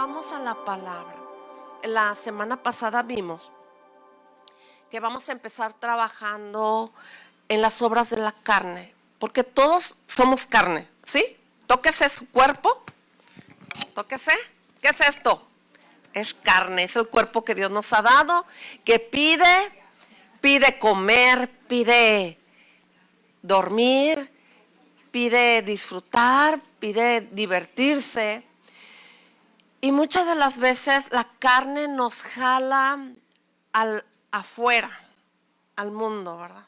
vamos a la palabra. La semana pasada vimos que vamos a empezar trabajando en las obras de la carne, porque todos somos carne, ¿sí? Tóquese su cuerpo, tóquese. ¿Qué es esto? Es carne, es el cuerpo que Dios nos ha dado, que pide comer, pide dormir, pide disfrutar, pide divertirse. Y muchas de las veces la carne nos jala afuera, al mundo, ¿verdad?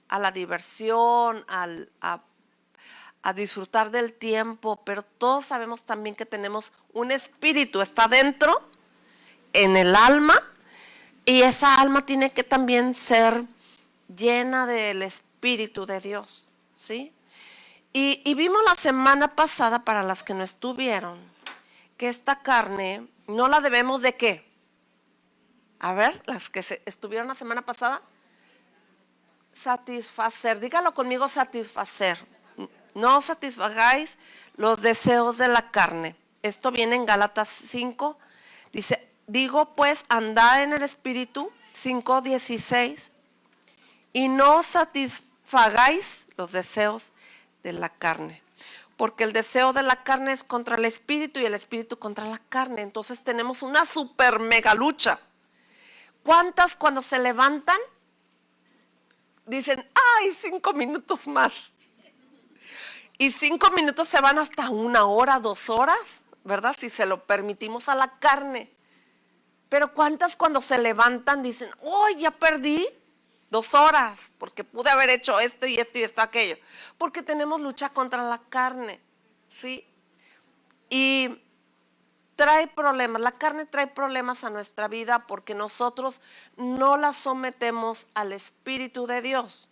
A la diversión, a disfrutar del tiempo, pero todos sabemos también que tenemos un espíritu, está dentro, en el alma, y esa alma tiene que también ser llena del Espíritu de Dios, ¿sí? Y vimos la semana pasada, para las que no estuvieron, que esta carne no la debemos de ¿qué? A ver, las que estuvieron la semana pasada, satisfacer, dígalo conmigo, satisfacer. No satisfagáis los deseos de la carne. Esto viene en Gálatas 5, dice, digo pues, andad en el Espíritu, 5:16, y no satisfagáis los deseos de la carne. Porque el deseo de la carne es contra el espíritu y el espíritu contra la carne. Entonces tenemos una super mega lucha. ¿Cuántas cuando se levantan dicen, ay, 5 minutos más? Y 5 minutos se van hasta 1 hora, 2 horas, ¿verdad? Si se lo permitimos a la carne. Pero ¿cuántas cuando se levantan dicen, oh, ya perdí 2 horas, porque pude haber hecho esto y esto y esto, aquello? Porque tenemos lucha contra la carne, ¿sí? Y trae problemas, la carne trae problemas a nuestra vida porque nosotros no la sometemos al Espíritu de Dios.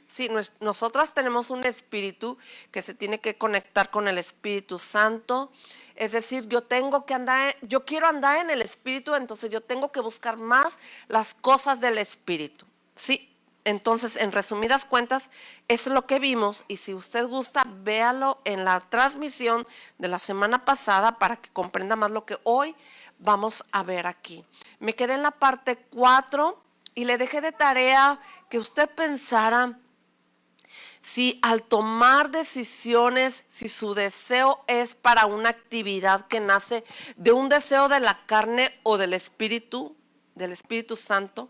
Sí, nosotras tenemos un espíritu que se tiene que conectar con el Espíritu Santo. Es decir, yo quiero andar en el Espíritu, entonces yo tengo que buscar más las cosas del Espíritu. Sí, entonces en resumidas cuentas, eso es lo que vimos, y si usted gusta, véalo en la transmisión de la semana pasada para que comprenda más lo que hoy vamos a ver aquí. Me quedé en la parte 4 y le dejé de tarea que usted pensara si al tomar decisiones, si su deseo es para una actividad que nace de un deseo de la carne o del Espíritu Santo.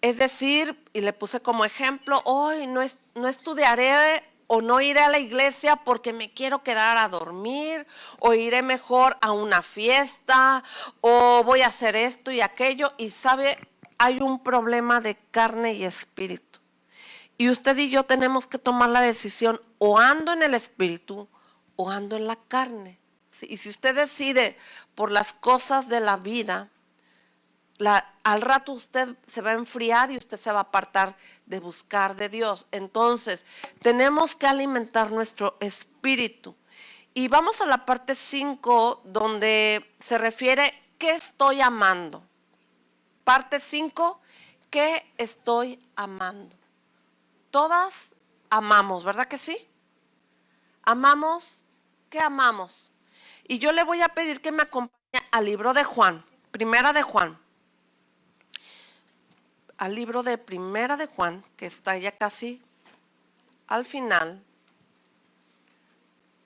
Es decir, y le puse como ejemplo, hoy no estudiaré o no iré a la iglesia porque me quiero quedar a dormir, o iré mejor a una fiesta, o voy a hacer esto y aquello, y sabe, hay un problema de carne y espíritu. Y usted y yo tenemos que tomar la decisión, o ando en el espíritu o ando en la carne. ¿Sí? Y si usted decide por las cosas de la vida, al rato usted se va a enfriar y usted se va a apartar de buscar de Dios. Entonces, tenemos que alimentar nuestro espíritu. Y vamos a la parte 5, donde se refiere, ¿qué estoy amando? Parte 5, ¿qué estoy amando? Todas amamos, ¿verdad que sí? Amamos, ¿qué amamos? Y yo le voy a pedir que me acompañe al libro de Juan, Primera de Juan. Al libro de Primera de Juan, que está ya casi al final.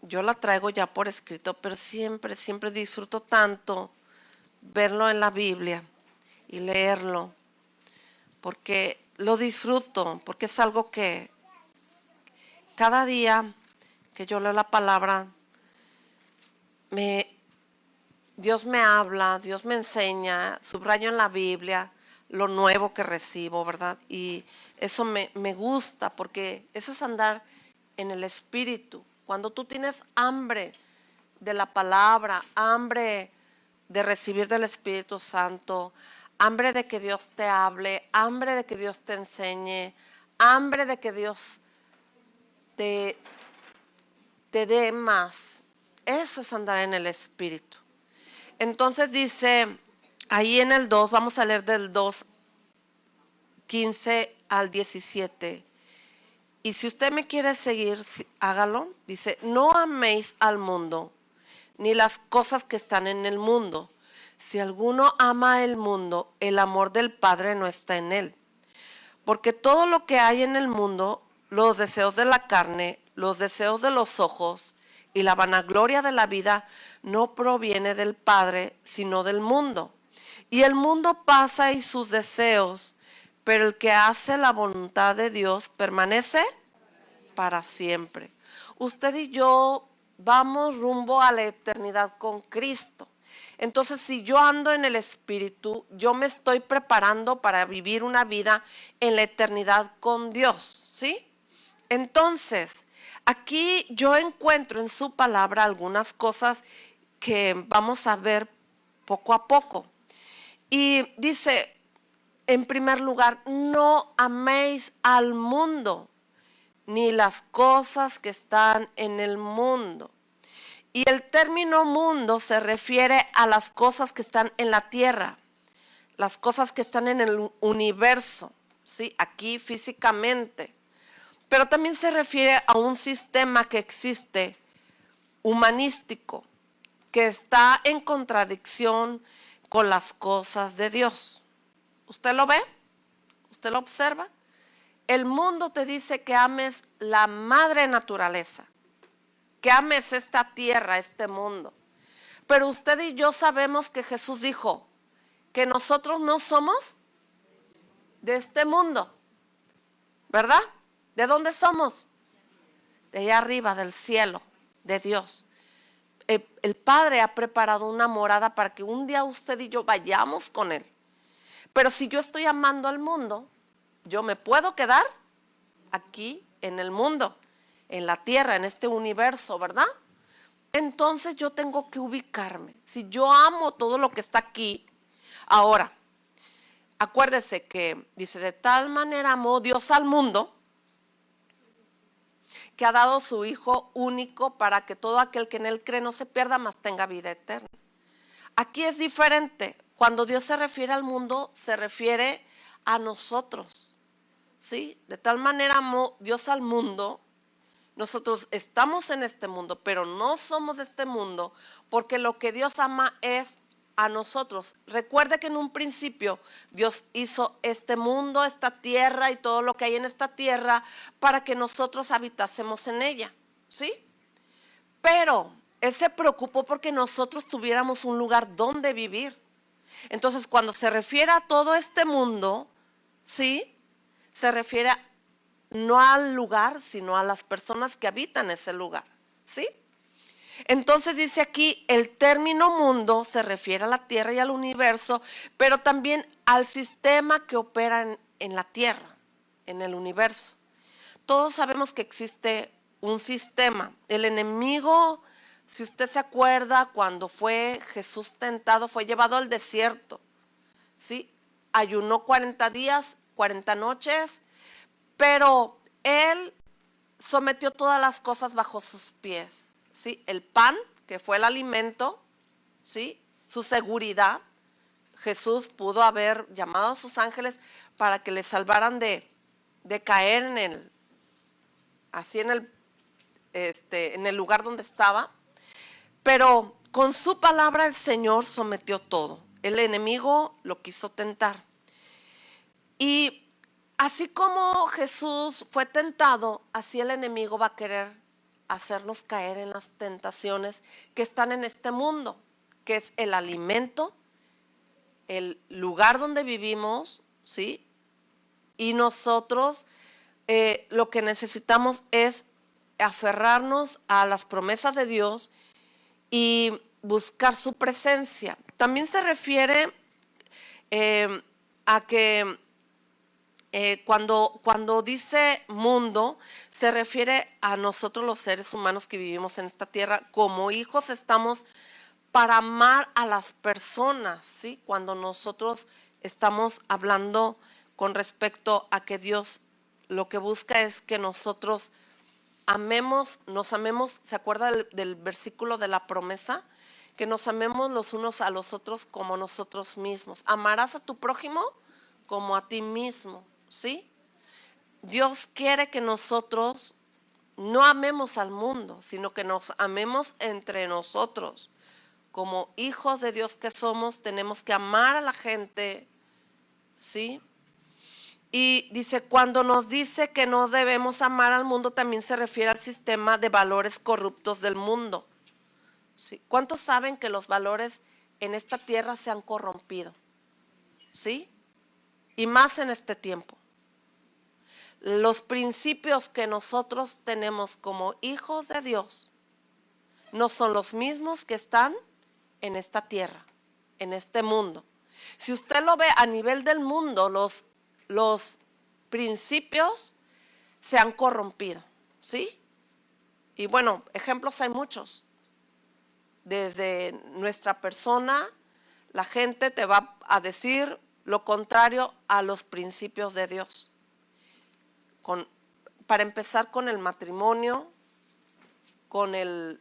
Yo la traigo ya por escrito, pero siempre disfruto tanto verlo en la Biblia y leerlo, porque lo disfruto, porque es algo que cada día que yo leo la palabra, Dios me habla, Dios me enseña, subrayo en la Biblia lo nuevo que recibo, ¿verdad? Y eso me gusta, porque eso es andar en el Espíritu. Cuando tú tienes hambre de la palabra, hambre de recibir del Espíritu Santo, hambre de que Dios te hable, hambre de que Dios te enseñe, hambre de que Dios te dé más. Eso es andar en el Espíritu. Entonces dice, ahí en el 2, vamos a leer del 2:15 al 17. Y si usted me quiere seguir, hágalo. Dice, no améis al mundo, ni las cosas que están en el mundo. Si alguno ama el mundo, el amor del Padre no está en él. Porque todo lo que hay en el mundo, los deseos de la carne, los deseos de los ojos y la vanagloria de la vida, no proviene del Padre, sino del mundo. Y el mundo pasa y sus deseos, pero el que hace la voluntad de Dios permanece para siempre. Usted y yo vamos rumbo a la eternidad con Cristo. Entonces, si yo ando en el Espíritu, yo me estoy preparando para vivir una vida en la eternidad con Dios, ¿sí? Entonces, aquí yo encuentro en su palabra algunas cosas que vamos a ver poco a poco. Y dice, en primer lugar, no améis al mundo, ni las cosas que están en el mundo. Y el término mundo se refiere a las cosas que están en la tierra, las cosas que están en el universo, ¿sí? Aquí físicamente. Pero también se refiere a un sistema que existe, humanístico, que está en contradicción con las cosas de Dios. ¿Usted lo ve? ¿Usted lo observa? El mundo te dice que ames la madre naturaleza, que ames esta tierra, este mundo. Pero usted y yo sabemos que Jesús dijo que nosotros no somos de este mundo, ¿verdad? ¿De dónde somos? De allá arriba, del cielo, de Dios. El Padre ha preparado una morada para que un día usted y yo vayamos con Él. Pero si yo estoy amando al mundo, yo me puedo quedar aquí en el mundo, en la tierra, en este universo, ¿verdad? Entonces yo tengo que ubicarme. Si yo amo todo lo que está aquí, ahora, acuérdese que dice, de tal manera amó Dios al mundo, que ha dado su Hijo único para que todo aquel que en Él cree no se pierda, mas tenga vida eterna. Aquí es diferente. Cuando Dios se refiere al mundo, se refiere a nosotros, ¿sí? De tal manera amó Dios al mundo. Nosotros estamos en este mundo, pero no somos de este mundo, porque lo que Dios ama es a nosotros. Recuerde que en un principio Dios hizo este mundo, esta tierra y todo lo que hay en esta tierra para que nosotros habitásemos en ella, ¿sí? Pero Él se preocupó porque nosotros tuviéramos un lugar donde vivir. Entonces, cuando se refiere a todo este mundo, ¿sí? Se refiere no al lugar, sino a las personas que habitan ese lugar, ¿sí? Entonces dice aquí, el término mundo se refiere a la tierra y al universo, pero también al sistema que opera en la tierra, en el universo. Todos sabemos que existe un sistema. El enemigo, si usted se acuerda, cuando fue Jesús tentado, fue llevado al desierto, ¿sí? Ayunó 40 días, 40 noches, pero Él sometió todas las cosas bajo sus pies, ¿sí? El pan, que fue el alimento, ¿sí? Su seguridad. Jesús pudo haber llamado a sus ángeles para que le salvaran de caer en el lugar donde estaba. Pero con su palabra el Señor sometió todo. El enemigo lo quiso tentar. Y así como Jesús fue tentado, así el enemigo va a querer hacernos caer en las tentaciones que están en este mundo, que es el alimento, el lugar donde vivimos, ¿sí? Y nosotros lo que necesitamos es aferrarnos a las promesas de Dios y buscar su presencia. También se refiere a que cuando dice mundo, se refiere a nosotros los seres humanos que vivimos en esta tierra. Como hijos estamos para amar a las personas, ¿sí? Cuando nosotros estamos hablando con respecto a que Dios lo que busca es que nosotros nos amemos. ¿Se acuerda del versículo de la promesa? Que nos amemos los unos a los otros como nosotros mismos. Amarás a tu prójimo como a ti mismo, ¿sí? Dios quiere que nosotros no amemos al mundo, sino que nos amemos entre nosotros. Como hijos de Dios que somos, tenemos que amar a la gente, ¿sí? Y dice, cuando nos dice que no debemos amar al mundo, también se refiere al sistema de valores corruptos del mundo. ¿Sí? ¿Cuántos saben que los valores en esta tierra se han corrompido? ¿Sí? Y más en este tiempo. Los principios que nosotros tenemos como hijos de Dios no son los mismos que están en esta tierra, en este mundo. Si usted lo ve a nivel del mundo, los principios se han corrompido, ¿sí? Y bueno, ejemplos hay muchos. Desde nuestra persona, la gente te va a decir lo contrario a los principios de Dios. Para empezar con el matrimonio, con el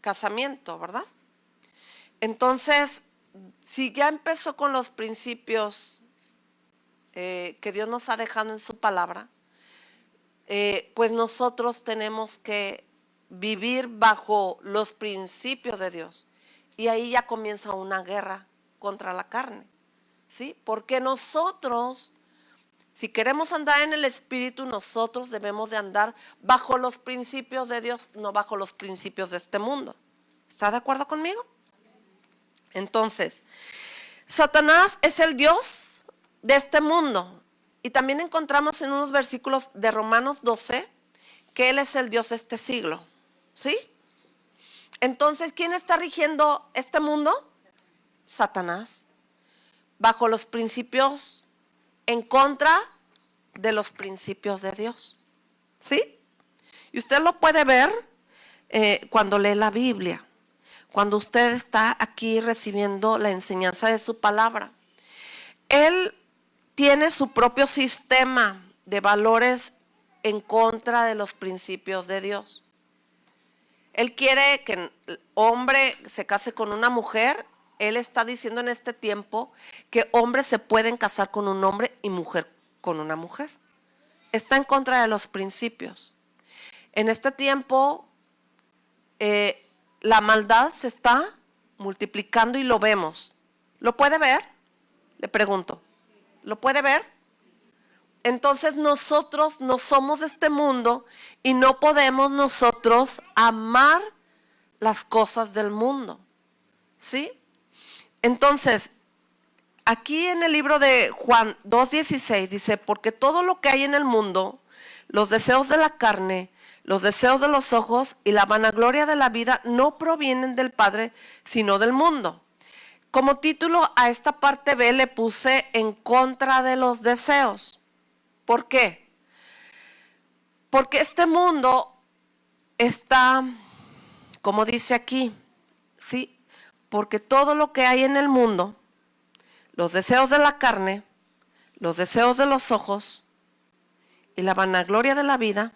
casamiento, ¿verdad? Entonces, si ya empezó con los principios que Dios nos ha dejado en su palabra, pues nosotros tenemos que vivir bajo los principios de Dios. Y ahí ya comienza una guerra contra la carne, ¿sí? Porque nosotros, si queremos andar en el Espíritu, nosotros debemos de andar bajo los principios de Dios, no bajo los principios de este mundo. ¿Está de acuerdo conmigo? Entonces, Satanás es el Dios de este mundo. Y también encontramos en unos versículos de Romanos 12 que Él es el Dios de este siglo. ¿Sí? Entonces, ¿quién está rigiendo este mundo? Satanás. Bajo los principios en contra de los principios de Dios. ¿Sí? Y usted lo puede ver cuando lee la Biblia. Cuando usted está aquí recibiendo la enseñanza de su palabra. Él tiene su propio sistema de valores en contra de los principios de Dios. Él quiere que el hombre se case con una mujer. Él está diciendo en este tiempo que hombres se pueden casar con un hombre y mujer con una mujer. Está en contra de los principios. En este tiempo, la maldad se está multiplicando y lo vemos. ¿Lo puede ver? Le pregunto. ¿Lo puede ver? Entonces nosotros no somos de este mundo y no podemos nosotros amar las cosas del mundo. ¿Sí? Entonces, aquí en el libro de Juan 2:16 dice, porque todo lo que hay en el mundo, los deseos de la carne, los deseos de los ojos y la vanagloria de la vida no provienen del Padre, sino del mundo. Como título a esta parte B le puse en contra de los deseos. ¿Por qué? Porque este mundo está, como dice aquí, ¿sí? Porque todo lo que hay en el mundo, los deseos de la carne, los deseos de los ojos y la vanagloria de la vida,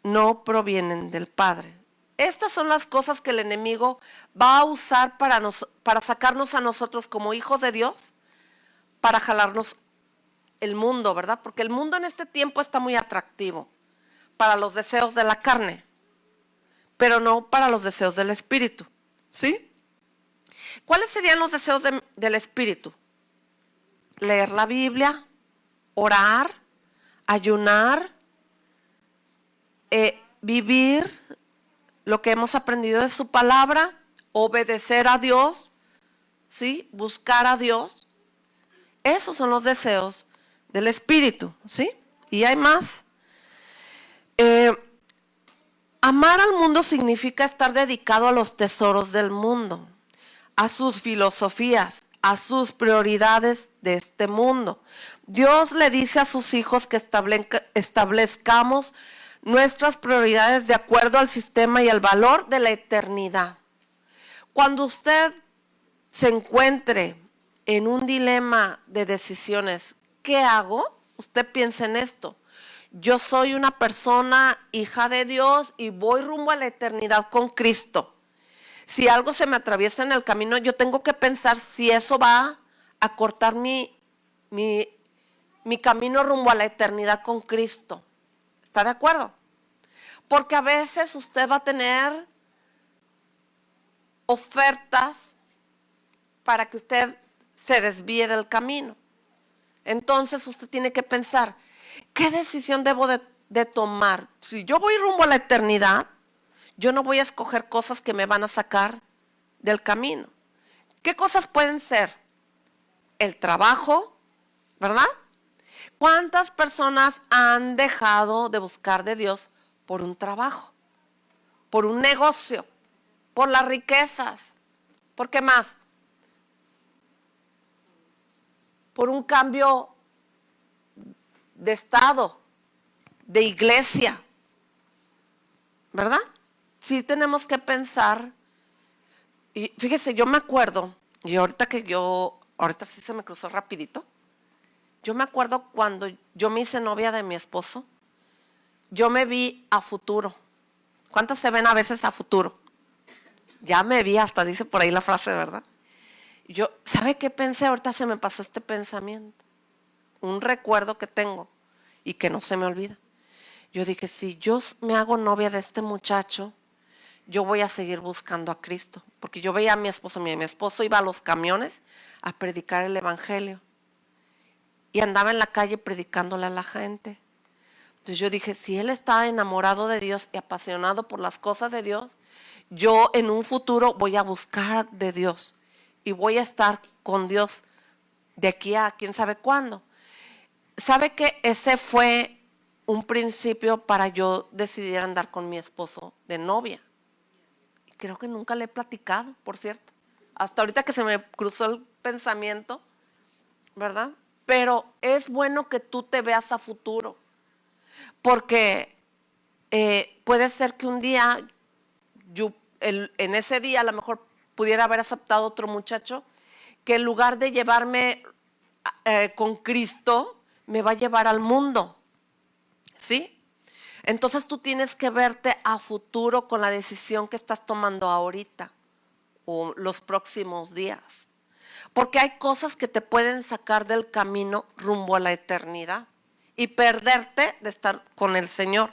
no provienen del Padre. Estas son las cosas que el enemigo va a usar para sacarnos a nosotros como hijos de Dios, para jalarnos el mundo, ¿verdad? Porque el mundo en este tiempo está muy atractivo para los deseos de la carne, pero no para los deseos del espíritu, ¿sí? ¿Cuáles serían los deseos del espíritu? Leer la Biblia, orar, ayunar, vivir lo que hemos aprendido de su palabra, obedecer a Dios, ¿sí? Buscar a Dios. Esos son los deseos del espíritu, ¿sí? Y hay más. Amar al mundo significa estar dedicado a los tesoros del mundo, a sus filosofías, a sus prioridades de este mundo. Dios le dice a sus hijos que establezcamos nuestras prioridades de acuerdo al sistema y al valor de la eternidad. Cuando usted se encuentre en un dilema de decisiones, ¿qué hago? Usted piensa en esto. Yo soy una persona hija de Dios y voy rumbo a la eternidad con Cristo. Si algo se me atraviesa en el camino, yo tengo que pensar si eso va a cortar mi camino rumbo a la eternidad con Cristo. ¿Está de acuerdo? Porque a veces usted va a tener ofertas para que usted se desvíe del camino. Entonces usted tiene que pensar, ¿qué decisión debo de tomar? Si yo voy rumbo a la eternidad, yo no voy a escoger cosas que me van a sacar del camino. ¿Qué cosas pueden ser? El trabajo, ¿verdad? ¿Cuántas personas han dejado de buscar de Dios por un trabajo, por un negocio, por las riquezas? ¿Por qué más? Por un cambio de estado, de iglesia, ¿verdad? Sí tenemos que pensar. Y fíjese, yo me acuerdo, y ahorita sí se me cruzó rapidito. Yo me acuerdo cuando yo me hice novia de mi esposo, yo me vi a futuro. ¿Cuántas se ven a veces a futuro? Ya me vi, hasta dice por ahí la frase, ¿verdad? Yo, ¿sabe qué pensé? Ahorita se me pasó este pensamiento. Un recuerdo que tengo y que no se me olvida. Yo dije, si yo me hago novia de este muchacho, yo voy a seguir buscando a Cristo. Porque yo veía a mi esposo iba a los camiones a predicar el evangelio. Y andaba en la calle predicándole a la gente. Entonces yo dije, si él está enamorado de Dios y apasionado por las cosas de Dios, yo en un futuro voy a buscar de Dios. Y voy a estar con Dios de aquí a quién sabe cuándo. ¿Sabe que ese fue un principio para yo decidir andar con mi esposo de novia? Y creo que nunca le he platicado, por cierto. Hasta ahorita que se me cruzó el pensamiento, ¿verdad? Pero es bueno que tú te veas a futuro. Porque puede ser que un día, en ese día a lo mejor pudiera haber aceptado otro muchacho que en lugar de llevarme con Cristo, me va a llevar al mundo. ¿Sí? Entonces tú tienes que verte a futuro con la decisión que estás tomando ahorita o los próximos días. Porque hay cosas que te pueden sacar del camino rumbo a la eternidad y perderte de estar con el Señor.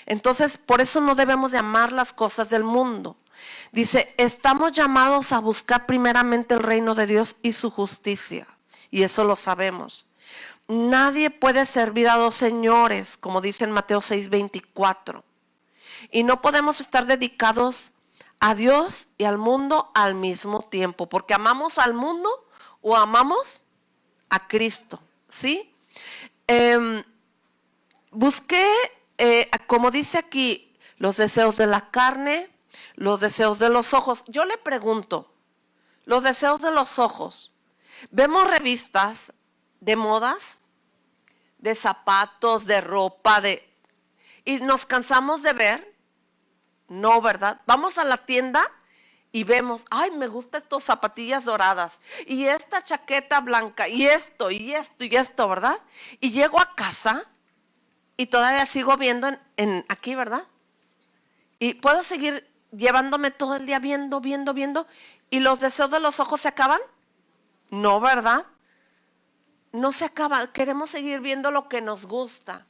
Entonces, por eso no debemos de amar las cosas del mundo. Dice, estamos llamados a buscar primeramente el reino de Dios y su justicia. Y eso lo sabemos. Nadie puede servir a dos señores, como dice en Mateo 6:24. Y no podemos estar dedicados a Dios y al mundo al mismo tiempo, porque amamos al mundo o amamos a Cristo, ¿sí? Busqué, como dice aquí, los deseos de la carne, los deseos de los ojos. Yo le pregunto, los deseos de los ojos. Vemos revistas de modas, de zapatos, de ropa, y nos cansamos de ver. No, ¿verdad? Vamos a la tienda y vemos, ay, me gustan estas zapatillas doradas y esta chaqueta blanca y esto, ¿verdad? Y llego a casa y todavía sigo viendo aquí, ¿verdad? Y puedo seguir llevándome todo el día viendo, y los deseos de los ojos se acaban. No, ¿verdad? No se acaba, queremos seguir viendo lo que nos gusta.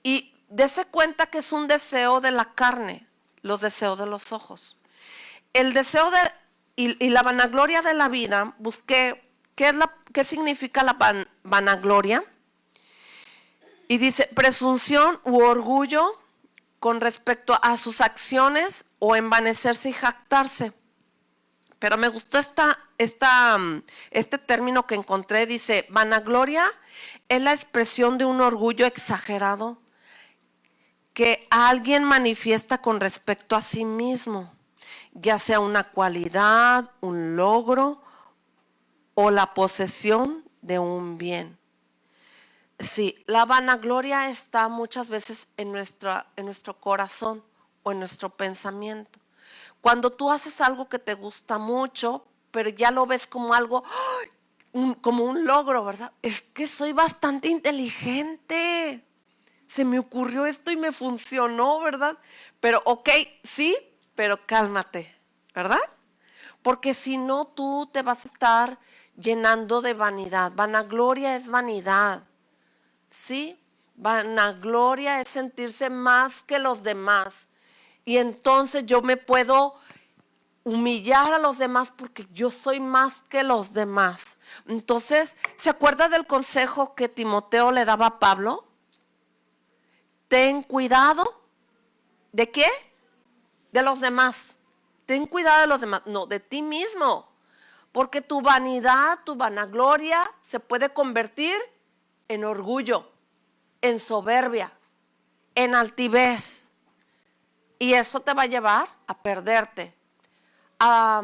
Y dése cuenta que es un deseo de la carne, los deseos de los ojos. El deseo y la vanagloria de la vida, busqué qué significa la vanagloria. Y dice, presunción u orgullo con respecto a sus acciones o envanecerse y jactarse. Pero me gustó este término que encontré, dice, vanagloria es la expresión de un orgullo exagerado que alguien manifiesta con respecto a sí mismo, ya sea una cualidad, un logro o la posesión de un bien. Sí, la vanagloria está muchas veces en nuestro corazón o en nuestro pensamiento. Cuando tú haces algo que te gusta mucho, pero ya lo ves como algo, como un logro, ¿verdad? Es que soy bastante inteligente. Se me ocurrió esto y me funcionó, ¿verdad? Pero, ok, sí, pero cálmate, ¿verdad? Porque si no, tú te vas a estar llenando de vanidad. Vanagloria es vanidad, ¿sí? Vanagloria es sentirse más que los demás. Y entonces yo me puedo humillar a los demás porque yo soy más que los demás. Entonces, ¿se acuerda del consejo que Timoteo le daba a Pablo? Ten cuidado. ¿De qué? De los demás. Ten cuidado de los demás. No, de ti mismo. Porque tu vanidad, tu vanagloria se puede convertir en orgullo, en soberbia, en altivez. Y eso te va a llevar a perderte. A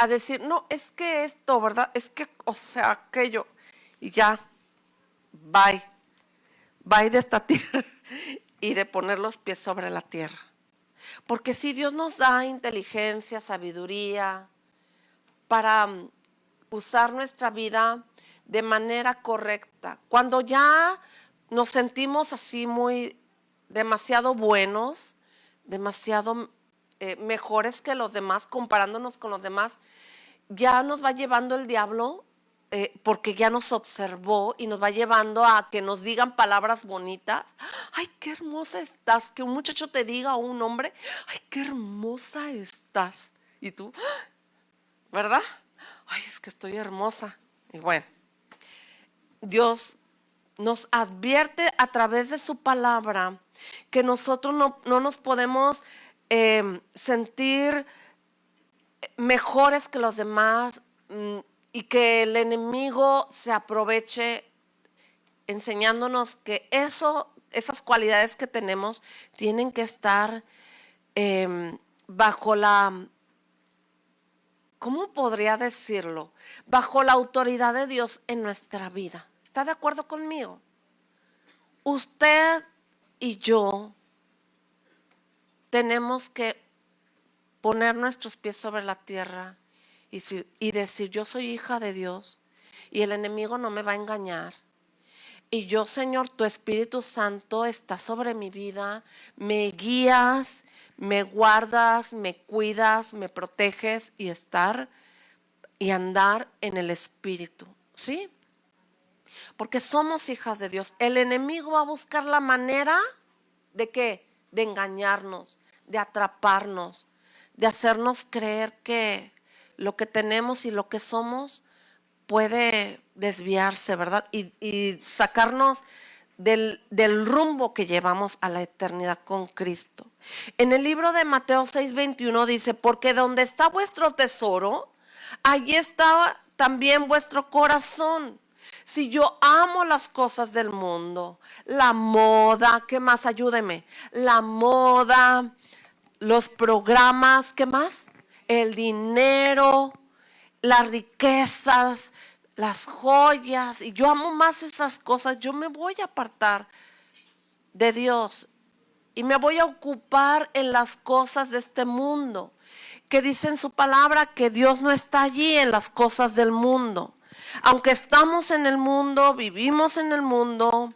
decir, no, es que esto, ¿verdad? Es que, o sea, aquello. Y ya, bye. Bye de esta tierra y de poner los pies sobre la tierra. Porque si Dios nos da inteligencia, sabiduría, para usar nuestra vida de manera correcta, cuando ya nos sentimos así demasiado buenos, demasiado mejores que los demás, comparándonos con los demás, ya nos va llevando el diablo, porque ya nos observó y nos va llevando a que nos digan palabras bonitas. Ay, qué hermosa estás. Que un muchacho te diga, o un hombre, ay, qué hermosa estás. Y tú, ¿verdad? Ay, es que estoy hermosa. Y bueno, Dios nos advierte a través de su palabra que nosotros no nos podemos sentir mejores que los demás, y que el enemigo se aproveche enseñándonos que esas cualidades que tenemos tienen que estar bajo la, ¿cómo podría decirlo? Bajo la autoridad de Dios en nuestra vida. ¿Está de acuerdo conmigo? Usted y yo tenemos que poner nuestros pies sobre la tierra y decir, yo soy hija de Dios y el enemigo no me va a engañar. Y yo, Señor, tu Espíritu Santo está sobre mi vida, me guías, me guardas, me cuidas, me proteges y andar en el Espíritu, ¿sí? Porque somos hijas de Dios. El enemigo va a buscar la manera ¿de qué? De engañarnos, de atraparnos, de hacernos creer que lo que tenemos y lo que somos puede desviarse, ¿verdad? Y sacarnos del rumbo que llevamos a la eternidad con Cristo. En el libro de Mateo 6:21 dice, porque donde está vuestro tesoro, allí está también vuestro corazón. Si yo amo las cosas del mundo, la moda, ¿qué más? Ayúdeme. La moda, los programas, ¿qué más? El dinero, las riquezas, las joyas, y yo amo más esas cosas, yo me voy a apartar de Dios y me voy a ocupar en las cosas de este mundo, que dice en su palabra que Dios no está allí en las cosas del mundo. Aunque estamos en el mundo, vivimos en el mundo,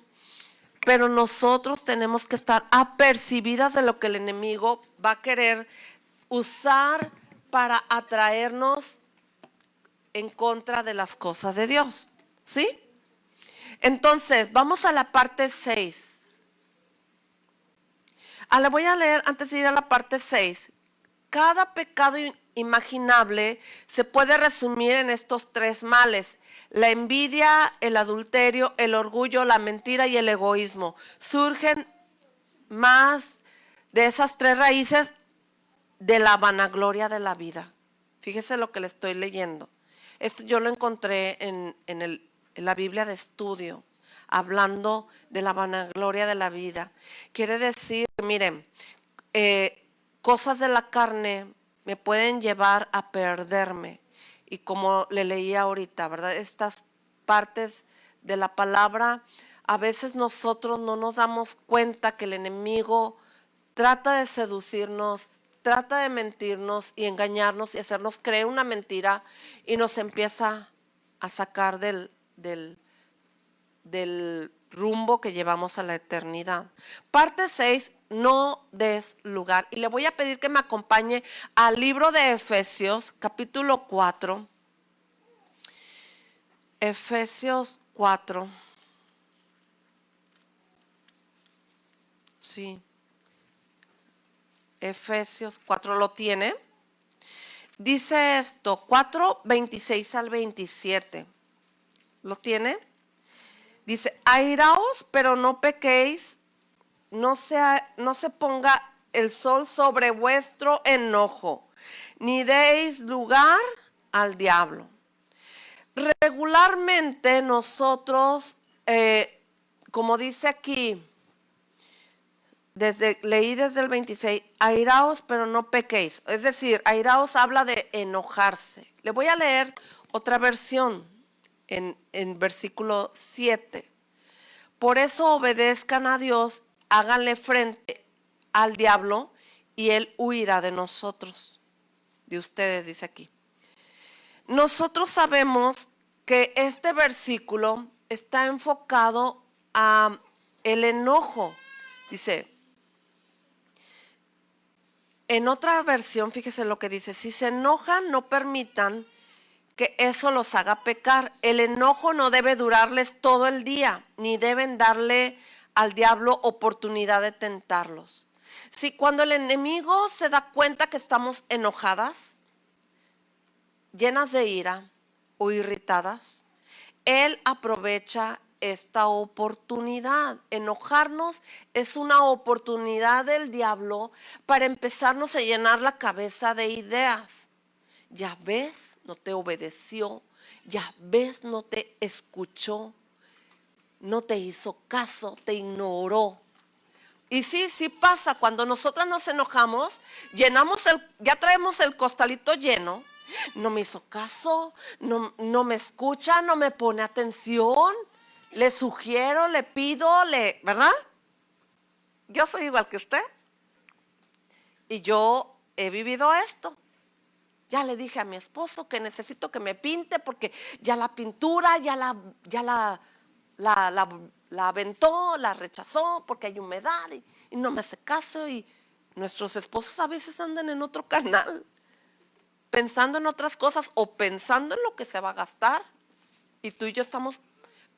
pero nosotros tenemos que estar apercibidas de lo que el enemigo va a querer usar para atraernos en contra de las cosas de Dios, ¿sí? Entonces, vamos a la parte 6. La voy a leer antes de ir a la parte 6. Cada pecado imaginable se puede resumir en estos 3 males: la envidia, el adulterio, el orgullo, la mentira y el egoísmo. Surgen más de esas 3 raíces de la vanagloria de la vida. Fíjese lo que le estoy leyendo. Esto yo lo encontré en la Biblia de estudio, hablando de la vanagloria de la vida. Quiere decir, miren, cosas de la carne me pueden llevar a perderme. Y como le leía ahorita, ¿verdad? Estas partes de la palabra, a veces nosotros no nos damos cuenta que el enemigo trata de seducirnos, trata de mentirnos y engañarnos y hacernos creer una mentira, y nos empieza a sacar del rumbo que llevamos a la eternidad. Parte 6, no des lugar. Y le voy a pedir que me acompañe al libro de Efesios, capítulo 4. Efesios 4. Sí. Efesios 4 lo tiene. Dice esto, 4, 26 al 27. ¿Lo tiene? Dice, airaos, pero no pequéis, no se ponga el sol sobre vuestro enojo, ni deis lugar al diablo. Regularmente nosotros, como dice aquí, leí desde el 26, airaos pero no pequéis. Es decir, airaos habla de enojarse. Le voy a leer otra versión en versículo 7. Por eso obedezcan a Dios, háganle frente al diablo y él huirá de nosotros. De ustedes, dice aquí. Nosotros sabemos que este versículo está enfocado a el enojo. Dice, en otra versión, fíjese lo que dice, si se enojan, no permitan que eso los haga pecar. El enojo no debe durarles todo el día, ni deben darle al diablo oportunidad de tentarlos. Si cuando el enemigo se da cuenta que estamos enojadas, llenas de ira o irritadas, él aprovecha esta oportunidad. Enojarnos es una oportunidad del diablo para empezarnos a llenar la cabeza de ideas. Ya ves, no te obedeció, ya ves, no te escuchó, no te hizo caso, te ignoró. Y sí pasa, cuando nosotras nos enojamos, ya traemos el costalito lleno, no me hizo caso, no me escucha, no me pone atención, le sugiero, le pido, ¿verdad? Yo soy igual que usted. Y yo he vivido esto. Ya le dije a mi esposo que necesito que me pinte porque ya la pintura ya la aventó, la rechazó porque hay humedad y no me hace caso. Y nuestros esposos a veces andan en otro canal, pensando en otras cosas o pensando en lo que se va a gastar. Y tú y yo estamos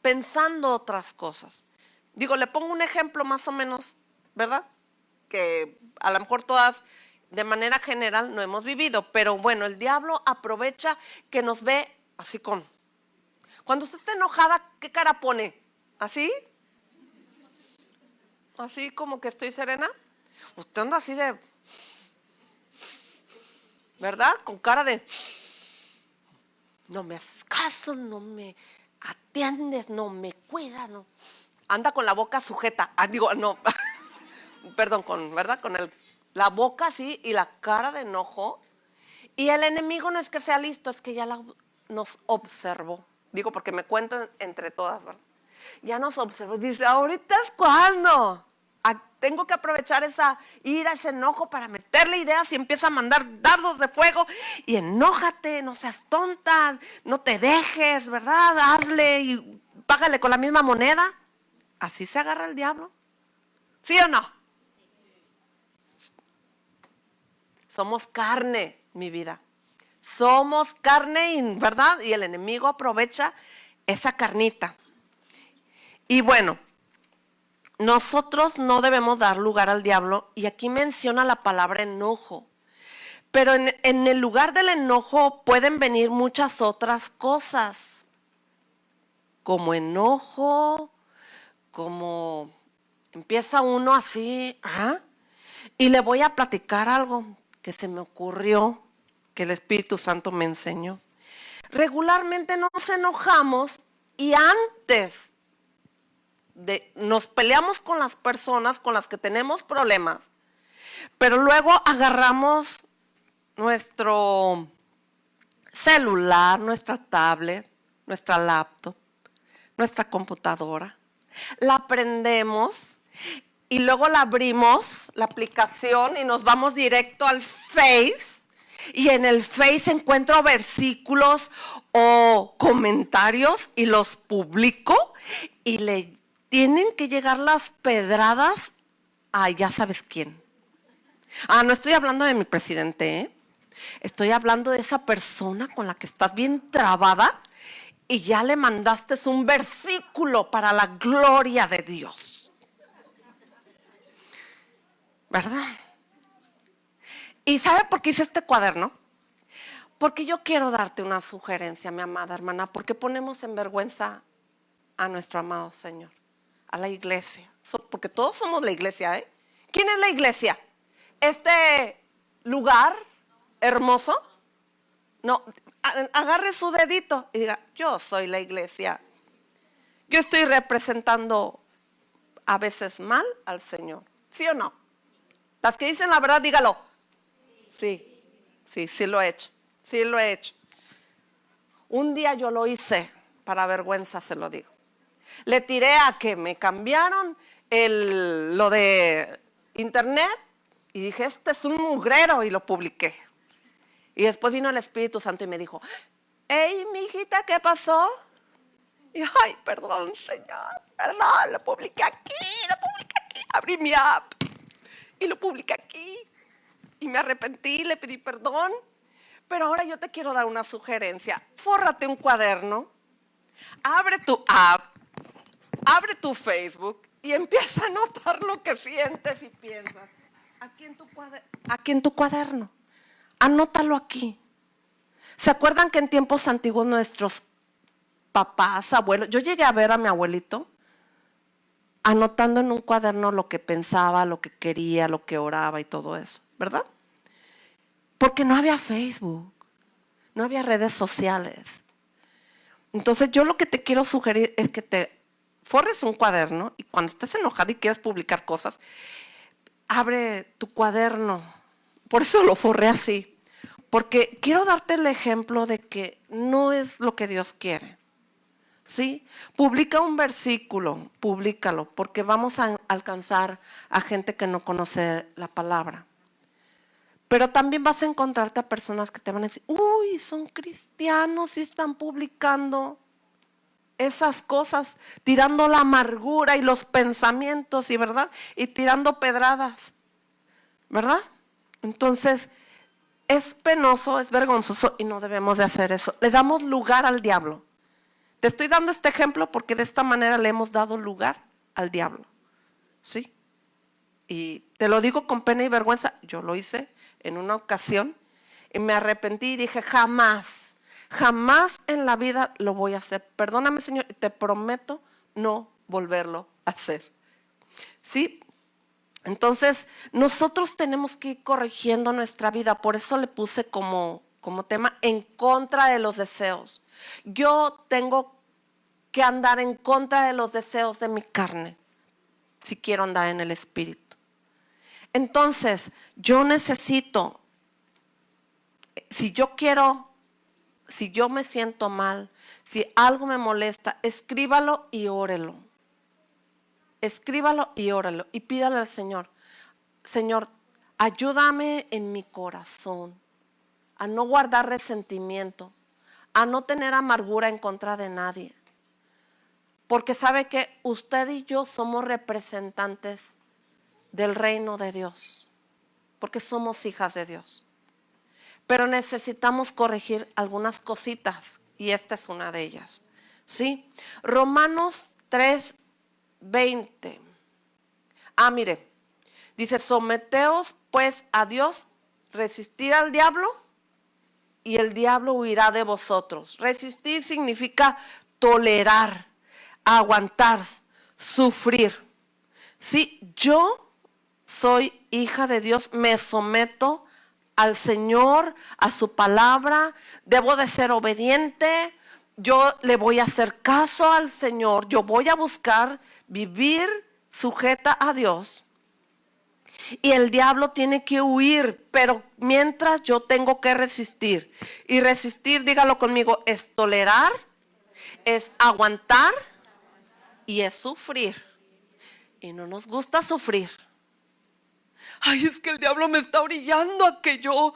pensando otras cosas. Digo, le pongo un ejemplo más o menos, ¿verdad? Que a lo mejor todas de manera general no hemos vivido, pero bueno, el diablo aprovecha que nos ve así cuando usted está enojada, ¿qué cara pone? ¿Así? ¿Así como que estoy serena? Usted anda así de, ¿verdad? Con cara de, no me haces caso, no me atiendes, no me cuidas, no. Anda con la boca sujeta, digo, no, perdón, ¿verdad? Con la boca así y la cara de enojo. Y el enemigo no es que sea listo, es que ya nos observó. Digo, porque me cuento entre todas, ¿verdad? Ya nos observó. Dice, ahorita es cuando. Tengo que aprovechar esa ira, ese enojo para meterle ideas y empieza a mandar dardos de fuego. Y enójate, no seas tonta, no te dejes, ¿verdad? Hazle y págale con la misma moneda. Así se agarra el diablo. ¿Sí o no? Somos carne, mi vida. Somos carne, ¿verdad? Y el enemigo aprovecha esa carnita. Y bueno, nosotros no debemos dar lugar al diablo. Y aquí menciona la palabra enojo. Pero en el lugar del enojo pueden venir muchas otras cosas. Como enojo, como empieza uno así. Y le voy a platicar algo que se me ocurrió, que el Espíritu Santo me enseñó. Regularmente nos enojamos y antes nos peleamos con las personas con las que tenemos problemas, pero luego agarramos nuestro celular, nuestra tablet, nuestra laptop, nuestra computadora, la prendemos y luego la abrimos, la aplicación, y nos vamos directo al Face. Y en el Face encuentro versículos o comentarios y los publico y le tienen que llegar las pedradas a ya sabes quién. No estoy hablando de mi presidente, ¿eh? Estoy hablando de esa persona con la que estás bien trabada y ya le mandaste un versículo para la gloria de Dios. ¿verdad? ¿Y sabe por qué hice este cuaderno? Porque yo quiero darte una sugerencia, mi amada hermana, porque ponemos en vergüenza a nuestro amado Señor, a la iglesia, porque todos somos la iglesia, ¿eh? ¿Quién es la iglesia? ¿Este lugar hermoso? No, agarre su dedito y diga, yo soy la iglesia. Yo estoy representando a veces mal al Señor, ¿sí o no? Las que dicen la verdad, dígalo. Sí, sí lo he hecho, sí lo he hecho. Un día yo lo hice, para vergüenza se lo digo. Le tiré a que me cambiaron lo de internet y dije, este es un mugrero, y lo publiqué. Y después vino el Espíritu Santo y me dijo, hey, mi hijita, ¿qué pasó? Y ay, perdón, Señor, perdón, lo publiqué aquí, abrí mi app y lo publiqué aquí. Y me arrepentí, le pedí perdón. Pero ahora yo te quiero dar una sugerencia. Fórrate un cuaderno, abre tu app, abre tu Facebook y empieza a anotar lo que sientes y piensas. Aquí en tu cuaderno. Anótalo aquí. ¿Se acuerdan que en tiempos antiguos nuestros papás, abuelos, yo llegué a ver a mi abuelito anotando en un cuaderno lo que pensaba, lo que quería, lo que oraba y todo eso, ¿verdad? Porque no había Facebook, no había redes sociales. Entonces yo lo que te quiero sugerir es que te forres un cuaderno y cuando estés enojado y quieras publicar cosas, abre tu cuaderno. Por eso lo forré así. Porque quiero darte el ejemplo de que no es lo que Dios quiere. ¿Sí? Publica un versículo, públicalo, porque vamos a alcanzar a gente que no conoce la palabra. Pero también vas a encontrarte a personas que te van a decir, uy, son cristianos y están publicando esas cosas, tirando la amargura y los pensamientos, y ¿verdad? Y tirando pedradas, ¿verdad? Entonces, es penoso, es vergonzoso y no debemos de hacer eso. Le damos lugar al diablo. Te estoy dando este ejemplo porque de esta manera le hemos dado lugar al diablo. ¿Sí? Y te lo digo con pena y vergüenza. Yo lo hice en una ocasión y me arrepentí y dije, jamás en la vida lo voy a hacer. Perdóname, Señor, y te prometo no volverlo a hacer. ¿Sí? Entonces, nosotros tenemos que ir corrigiendo nuestra vida. Por eso le puse como tema en contra de los deseos. Yo tengo que andar en contra de los deseos de mi carne si quiero andar en el Espíritu. Entonces, yo necesito, si yo me siento mal, si algo me molesta, escríbalo y órelo. Escríbalo y óralo y pídale al Señor, Señor, ayúdame en mi corazón a no guardar resentimiento, a no tener amargura en contra de nadie. Porque sabe que usted y yo somos representantes del reino de Dios, porque somos hijas de Dios. Pero necesitamos corregir algunas cositas y esta es una de ellas. ¿Sí? Romanos 3:20. Mire, dice, someteos pues a Dios, resistir al diablo y el diablo huirá de vosotros. Resistir significa tolerar, aguantar, sufrir. Si yo soy hija de Dios, me someto al Señor, a su palabra, debo de ser obediente, yo le voy a hacer caso al Señor, yo voy a buscar vivir sujeta a Dios. Y el diablo tiene que huir, pero mientras yo tengo que resistir. Y resistir, dígalo conmigo, es tolerar, es aguantar y es sufrir. Y no nos gusta sufrir. Ay, es que el diablo me está orillando a que yo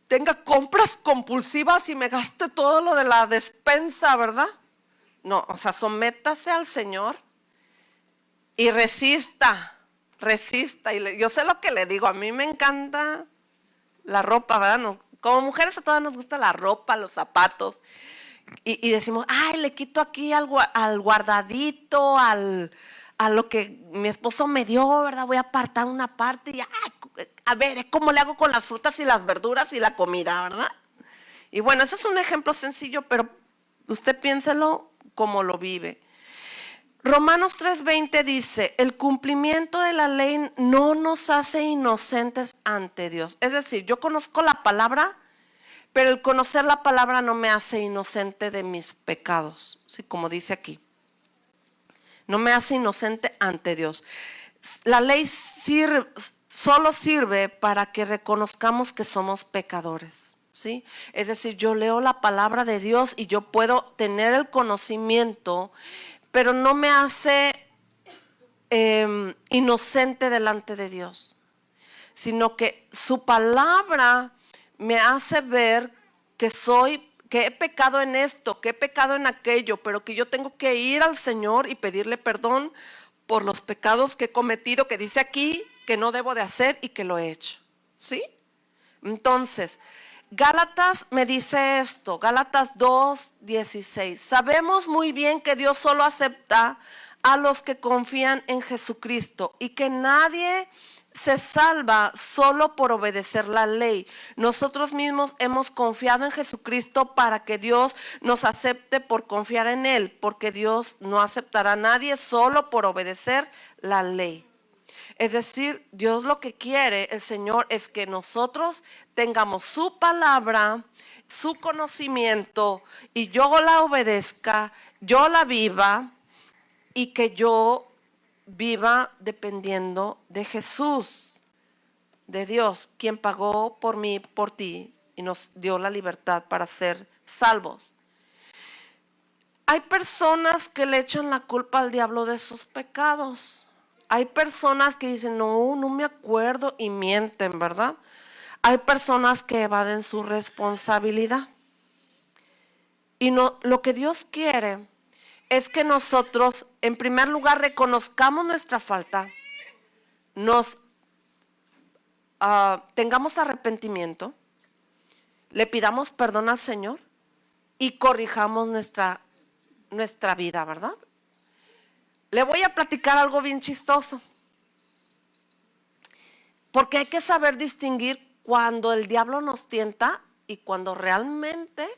tenga compras compulsivas y me gaste todo lo de la despensa, ¿verdad? No, o sea, sométase al Señor y resista. Y yo sé lo que le digo, a mí me encanta la ropa, ¿verdad? Como mujeres a todas nos gusta la ropa, los zapatos. Y decimos, ay, le quito aquí al guardadito, al a lo que mi esposo me dio, ¿verdad? Voy a apartar una parte y a ver, ¿cómo le hago con las frutas y las verduras y la comida, verdad? Y bueno, ese es un ejemplo sencillo, pero usted piénselo como lo vive. Romanos 3:20 dice, el cumplimiento de la ley no nos hace inocentes ante Dios. Es decir, yo conozco la palabra, pero el conocer la palabra no me hace inocente de mis pecados, ¿sí? Como dice aquí. No me hace inocente ante Dios. La ley solo sirve para que reconozcamos que somos pecadores, ¿sí? Es decir, yo leo la palabra de Dios y yo puedo tener el conocimiento, pero no me hace inocente delante de Dios, sino que su palabra me hace ver que he pecado en esto, que he pecado en aquello, pero que yo tengo que ir al Señor y pedirle perdón por los pecados que he cometido, que dice aquí que no debo de hacer y que lo he hecho, ¿sí? Entonces, Gálatas me dice esto, Gálatas 2:16. Sabemos muy bien que Dios solo acepta a los que confían en Jesucristo y que nadie se salva solo por obedecer la ley. Nosotros mismos hemos confiado en Jesucristo para que Dios nos acepte por confiar en Él, porque Dios no aceptará a nadie solo por obedecer la ley. Es decir, Dios lo que quiere, el Señor, es que nosotros tengamos su palabra, su conocimiento, y yo la obedezca, yo la viva, y que yo viva dependiendo de Jesús, de Dios, quien pagó por mí, por ti, y nos dio la libertad para ser salvos. Hay personas que le echan la culpa al diablo de sus pecados. Hay personas que dicen, no me acuerdo, y mienten, ¿verdad? Hay personas que evaden su responsabilidad. Y lo que Dios quiere es que nosotros, en primer lugar, reconozcamos nuestra falta, tengamos arrepentimiento, le pidamos perdón al Señor y corrijamos nuestra vida, ¿verdad? Le voy a platicar algo bien chistoso, porque hay que saber distinguir cuando el diablo nos tienta y cuando realmente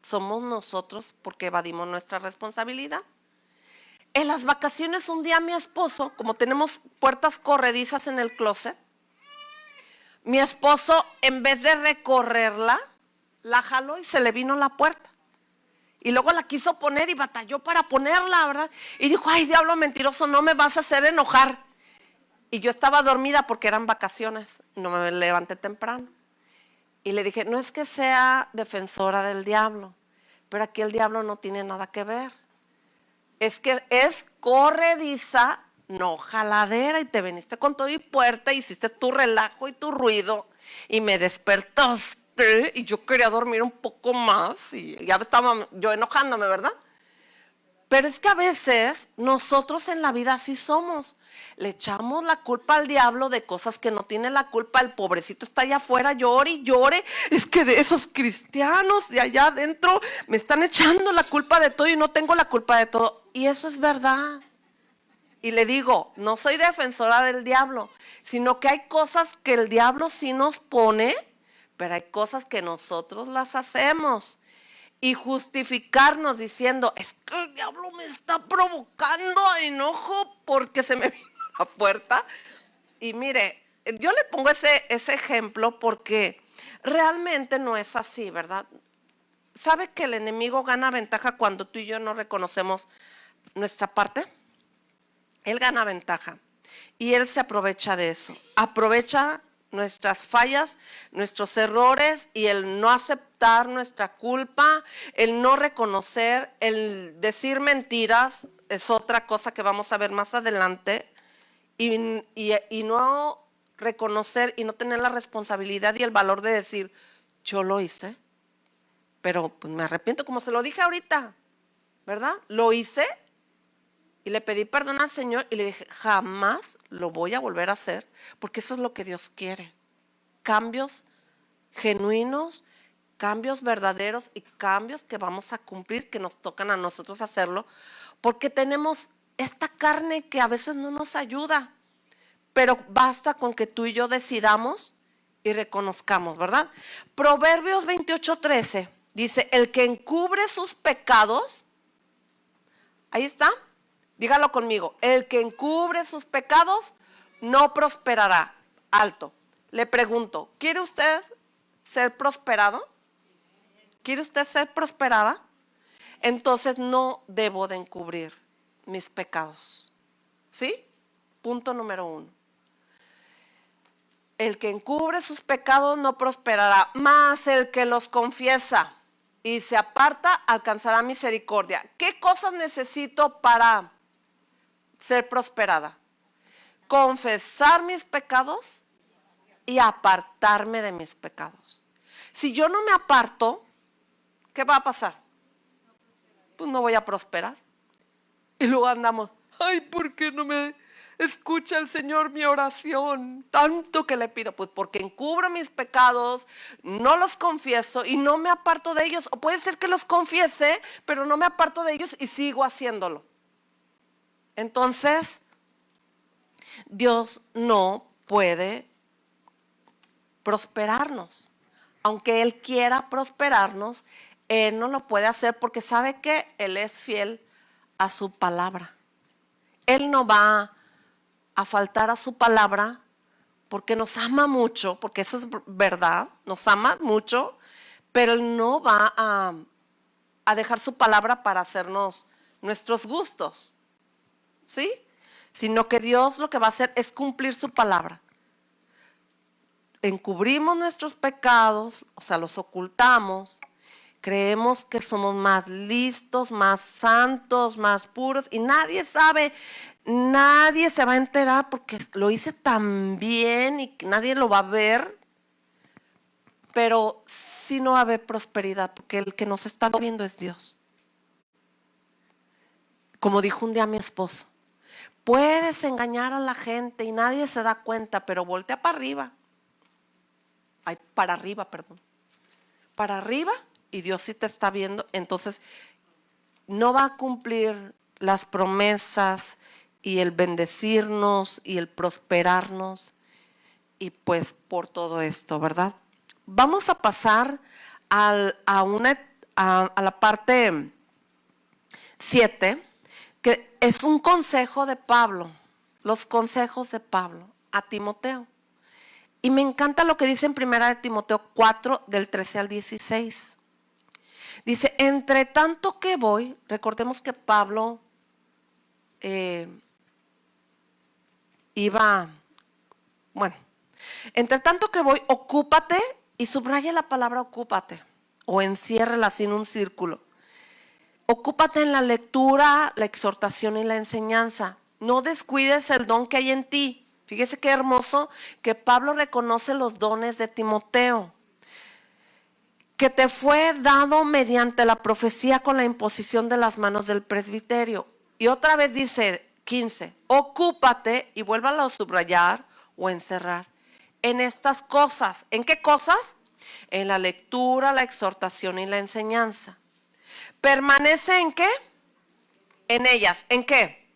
somos nosotros porque evadimos nuestra responsabilidad. En las vacaciones un día mi esposo, como tenemos puertas corredizas en el closet, mi esposo en vez de recorrerla, la jaló y se le vino la puerta. Y luego la quiso poner y batalló para ponerla, ¿verdad? Y dijo, ay, diablo mentiroso, no me vas a hacer enojar. Y yo estaba dormida porque eran vacaciones, no me levanté temprano. Y le dije, no es que sea defensora del diablo, pero aquí el diablo no tiene nada que ver. Es que es corrediza, no jaladera, y te viniste con todo y puerta, hiciste tu relajo y tu ruido, y me despertaste, y yo quería dormir un poco más, y ya estaba yo enojándome, ¿verdad? Pero es que a veces nosotros en la vida así somos. Le echamos la culpa al diablo de cosas que no tiene la culpa. El pobrecito está allá afuera, llore y llore. Es que de esos cristianos de allá adentro me están echando la culpa de todo y no tengo la culpa de todo. Y eso es verdad. Y le digo, no soy defensora del diablo, sino que hay cosas que el diablo sí nos pone, pero hay cosas que nosotros las hacemos. Y justificarnos diciendo, es que el diablo me está provocando a enojo porque se me vino a la puerta. Y mire, yo le pongo ese ejemplo porque realmente no es así, ¿verdad? ¿Sabe que el enemigo gana ventaja cuando tú y yo no reconocemos nuestra parte? Él gana ventaja y él se aprovecha de eso. Aprovecha nuestras fallas, nuestros errores y el no aceptar nuestra culpa, el no reconocer, el decir mentiras, es otra cosa que vamos a ver más adelante, y no reconocer y no tener la responsabilidad y el valor de decir, yo lo hice, pero pues me arrepiento, como se lo dije ahorita, ¿verdad? Lo hice y le pedí perdón al Señor y le dije, jamás lo voy a volver a hacer, porque eso es lo que Dios quiere. Cambios genuinos, cambios verdaderos y cambios que vamos a cumplir, que nos tocan a nosotros hacerlo, porque tenemos esta carne que a veces no nos ayuda, pero basta con que tú y yo decidamos y reconozcamos, ¿verdad? Proverbios 28:13 dice, el que encubre sus pecados, ahí está, dígalo conmigo, el que encubre sus pecados no prosperará. Alto. Le pregunto, ¿quiere usted ser prosperado? ¿Quiere usted ser prosperada? Entonces no debo de encubrir mis pecados. ¿Sí? Punto número 1. El que encubre sus pecados no prosperará, mas el que los confiesa y se aparta alcanzará misericordia. ¿Qué cosas necesito para ser prosperada? Confesar mis pecados y apartarme de mis pecados. Si yo no me aparto, ¿qué va a pasar? Pues no voy a prosperar. Y luego andamos, ay, ¿por qué no me escucha el Señor mi oración? Tanto que le pido, pues porque encubro mis pecados, no los confieso y no me aparto de ellos. O puede ser que los confiese, pero no me aparto de ellos y sigo haciéndolo. Entonces, Dios no puede prosperarnos. Aunque Él quiera prosperarnos, Él no lo puede hacer porque sabe que Él es fiel a su palabra. Él no va a faltar a su palabra porque nos ama mucho, porque eso es verdad, nos ama mucho, pero Él no va a dejar su palabra para hacernos nuestros gustos, ¿sí? Sino que Dios lo que va a hacer es cumplir su palabra. Encubrimos nuestros pecados, o sea, los ocultamos, creemos que somos más listos, más santos, más puros y nadie sabe, nadie se va a enterar porque lo hice tan bien y nadie lo va a ver, pero sí no va a haber prosperidad porque el que nos está viendo es Dios. Como dijo un día mi esposo, puedes engañar a la gente y nadie se da cuenta, pero voltea para arriba. Ay, para arriba, perdón. Para arriba y Dios sí te está viendo, entonces no va a cumplir las promesas y el bendecirnos y el prosperarnos y pues por todo esto, ¿verdad? Vamos a pasar a la parte 7, que es un consejo de Pablo, los consejos de Pablo a Timoteo. Y me encanta lo que dice en 1 Timoteo 4, del 13 al 16. Dice, entre tanto que voy, recordemos que Pablo entre tanto que voy, ocúpate, y subraya la palabra ocúpate, o enciérrala así en un círculo. Ocúpate en la lectura, la exhortación y la enseñanza. No descuides el don que hay en ti. Fíjese qué hermoso que Pablo reconoce los dones de Timoteo, que te fue dado mediante la profecía con la imposición de las manos del presbiterio. Y otra vez dice 15, ocúpate, y vuélvalo a subrayar o encerrar, en estas cosas. ¿En qué cosas? En la lectura, la exhortación y la enseñanza. ¿Permanece en qué? En ellas. ¿En qué?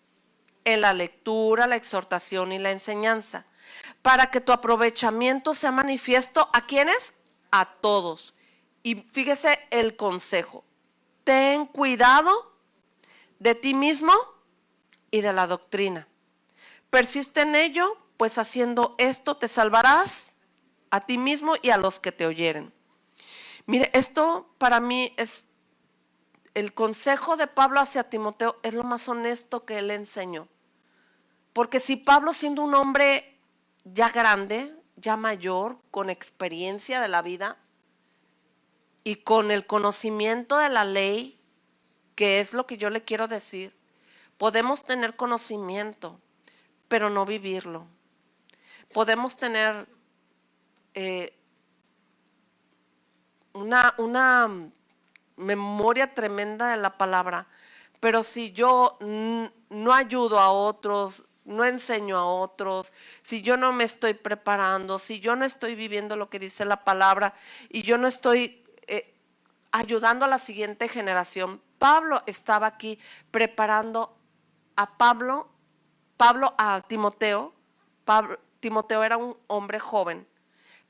En la lectura, la exhortación y la enseñanza, para que tu aprovechamiento sea manifiesto. ¿A quiénes? A todos. Y fíjese el consejo: ten cuidado de ti mismo y de la doctrina. Persiste en ello, pues haciendo esto te salvarás a ti mismo y a los que te oyeren. Mire, esto para mí es el consejo de Pablo hacia Timoteo, es lo más honesto que él enseñó. Porque si Pablo, siendo un hombre ya grande, ya mayor, con experiencia de la vida y con el conocimiento de la ley, que es lo que yo le quiero decir, podemos tener conocimiento, pero no vivirlo. Podemos tener una memoria tremenda de la palabra, pero si yo no ayudo a otros, no enseño a otros, si yo no me estoy preparando, si yo no estoy viviendo lo que dice la palabra y yo no estoy ayudando a la siguiente generación. Pablo estaba aquí preparando a Timoteo. Timoteo era un hombre joven,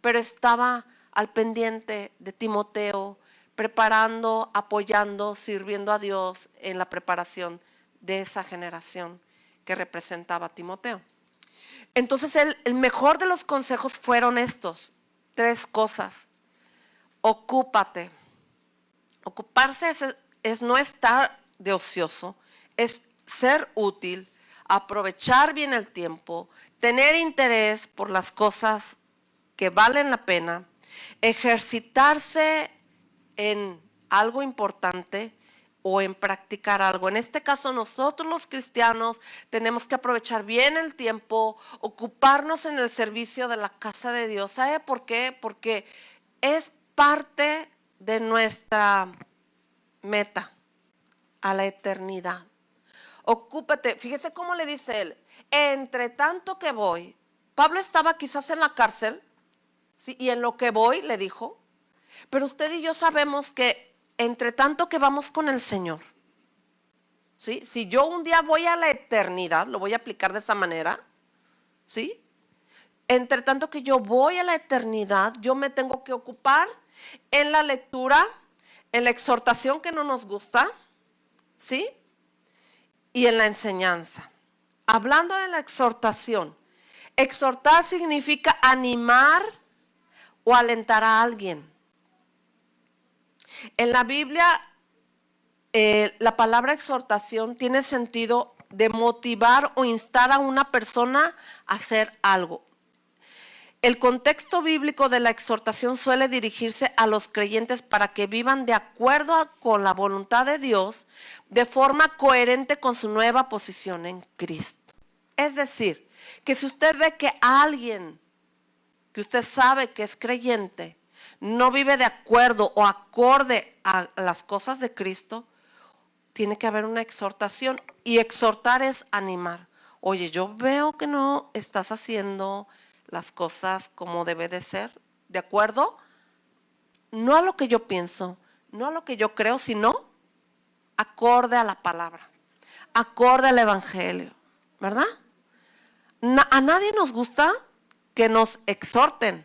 pero estaba al pendiente de Timoteo, preparando, apoyando, sirviendo a Dios en la preparación de esa generación que representaba a Timoteo. Entonces el mejor de los consejos fueron estos, 3 cosas. Ocúpate. Ocuparse es no estar de ocioso, es ser útil, aprovechar bien el tiempo, tener interés por las cosas que valen la pena, ejercitarse en algo importante o en practicar algo. En este caso, nosotros los cristianos tenemos que aprovechar bien el tiempo, ocuparnos en el servicio de la casa de Dios. ¿Sabe por qué? Porque es parte de nuestra meta a la eternidad. Ocúpate. Fíjese cómo le dice él. Entre tanto que voy. Pablo estaba quizás en la cárcel, ¿sí? Y en lo que voy, le dijo. Pero usted y yo sabemos que entre tanto que vamos con el Señor, ¿sí? Si yo un día voy a la eternidad, lo voy a aplicar de esa manera, ¿sí? Entre tanto que yo voy a la eternidad, yo me tengo que ocupar en la lectura, en la exhortación que no nos gusta, ¿sí? Y en la enseñanza. Hablando de la exhortación, exhortar significa animar o alentar a alguien. En la Biblia, la palabra exhortación tiene sentido de motivar o instar a una persona a hacer algo. El contexto bíblico de la exhortación suele dirigirse a los creyentes para que vivan de acuerdo con la voluntad de Dios, de forma coherente con su nueva posición en Cristo. Es decir, que si usted ve que alguien que usted sabe que es creyente no vive de acuerdo o acorde a las cosas de Cristo, tiene que haber una exhortación. Y exhortar es animar. Oye, yo veo que no estás haciendo las cosas como debe de ser, ¿de acuerdo? No a lo que yo pienso, no a lo que yo creo, sino acorde a la palabra, acorde al evangelio, ¿verdad? A nadie nos gusta que nos exhorten,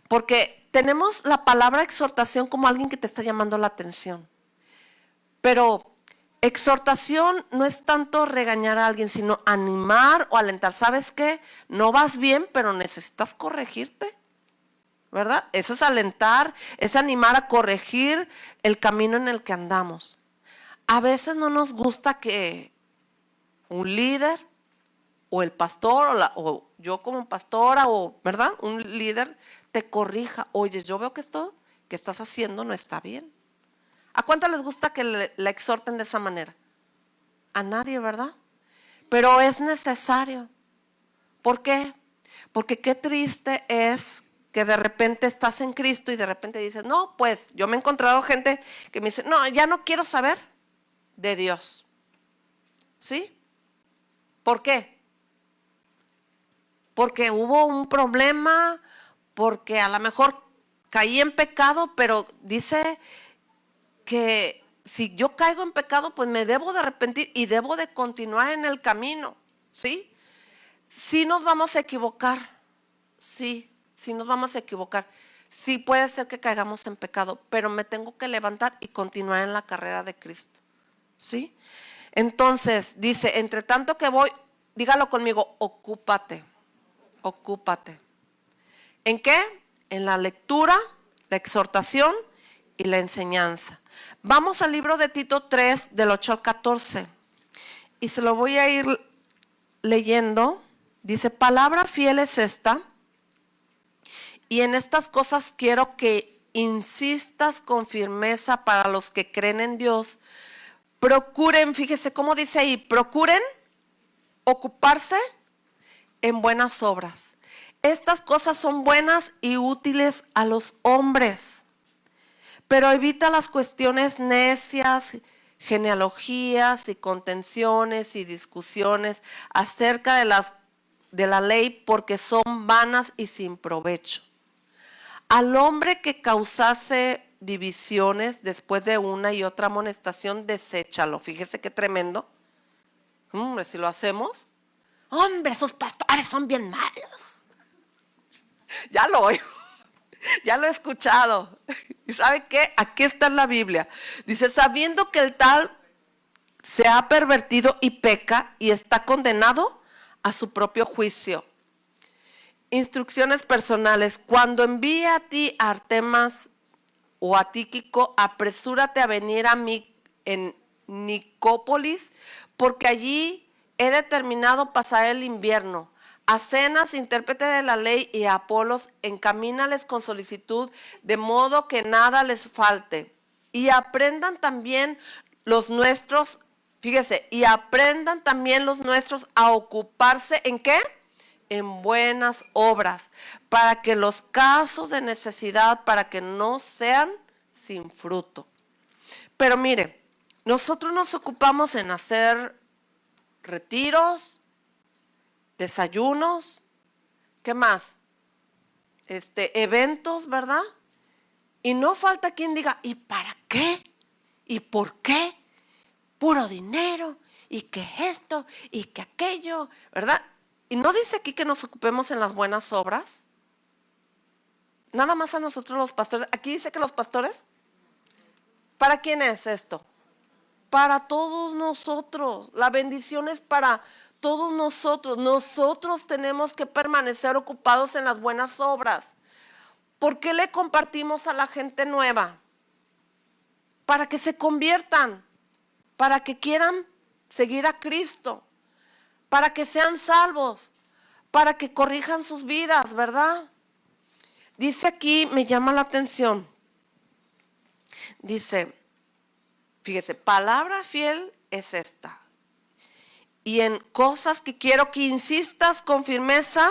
porque tenemos la palabra exhortación como alguien que te está llamando la atención. Pero exhortación no es tanto regañar a alguien, sino animar o alentar. ¿Sabes qué? No vas bien, pero necesitas corregirte, ¿verdad? Eso es alentar, es animar a corregir el camino en el que andamos. A veces no nos gusta que un líder o el pastor o yo como pastora o, ¿verdad? Un líder te corrija. Oye, yo veo que esto que estás haciendo no está bien. ¿A cuánto les gusta que la exhorten de esa manera? A nadie, ¿verdad? Pero es necesario. ¿Por qué? Porque qué triste es que de repente estás en Cristo y de repente dices, no, pues yo me he encontrado gente que me dice, no, ya no quiero saber de Dios. ¿Sí? ¿Por qué? Porque hubo un problema, porque a lo mejor caí en pecado, pero dice que si yo caigo en pecado, pues me debo de arrepentir y debo de continuar en el camino, ¿sí? Sí nos vamos a equivocar, sí nos vamos a equivocar. Sí puede ser que caigamos en pecado, pero me tengo que levantar y continuar en la carrera de Cristo, ¿sí? Entonces, dice, entre tanto que voy, dígalo conmigo, ocúpate. Ocúpate. ¿En qué? En la lectura, la exhortación y la enseñanza. Vamos al libro de Tito 3, del 8 al 14. Y se lo voy a ir leyendo. Dice, palabra fiel es esta. Y en estas cosas quiero que insistas con firmeza para los que creen en Dios. Procuren, fíjese cómo dice ahí, procuren ocuparse en buenas obras. Estas cosas son buenas y útiles a los hombres, pero evita las cuestiones necias, genealogías y contenciones y discusiones acerca de la ley, porque son vanas y sin provecho. Al hombre que causase divisiones después de una y otra amonestación, deséchalo. Fíjese qué tremendo. Hombre, si lo hacemos, hombre, esos pastores son bien malos. Ya lo oigo, ya lo he escuchado. ¿Y sabe qué? Aquí está en la Biblia. Dice, sabiendo que el tal se ha pervertido y peca y está condenado a su propio juicio. Instrucciones personales. Cuando envíe a ti a Artemas o a Tíquico, apresúrate a venir a mí en Nicópolis, porque allí he determinado pasar el invierno. A Zenas, intérprete de la ley, y a Apolos, encamínales con solicitud, de modo que nada les falte. Y aprendan también los nuestros, fíjese, y aprendan también los nuestros a ocuparse, ¿en qué? En buenas obras, para que los casos de necesidad, para que no sean sin fruto. Pero mire, nosotros nos ocupamos en hacer retiros, desayunos, ¿qué más? Eventos, ¿verdad? Y no falta quien diga, ¿y para qué? ¿Y por qué? Puro dinero, y que esto, y que aquello, ¿verdad? Y no dice aquí que nos ocupemos en las buenas obras. Nada más a nosotros los pastores. Aquí dice que los pastores. ¿Para quién es esto? Para todos nosotros. La bendición es para todos nosotros. Nosotros tenemos que permanecer ocupados en las buenas obras. ¿Por qué le compartimos a la gente nueva? Para que se conviertan, para que quieran seguir a Cristo, para que sean salvos, para que corrijan sus vidas, ¿verdad? Dice aquí, me llama la atención, dice, fíjese, palabra fiel es esta. Y en cosas que quiero que insistas con firmeza,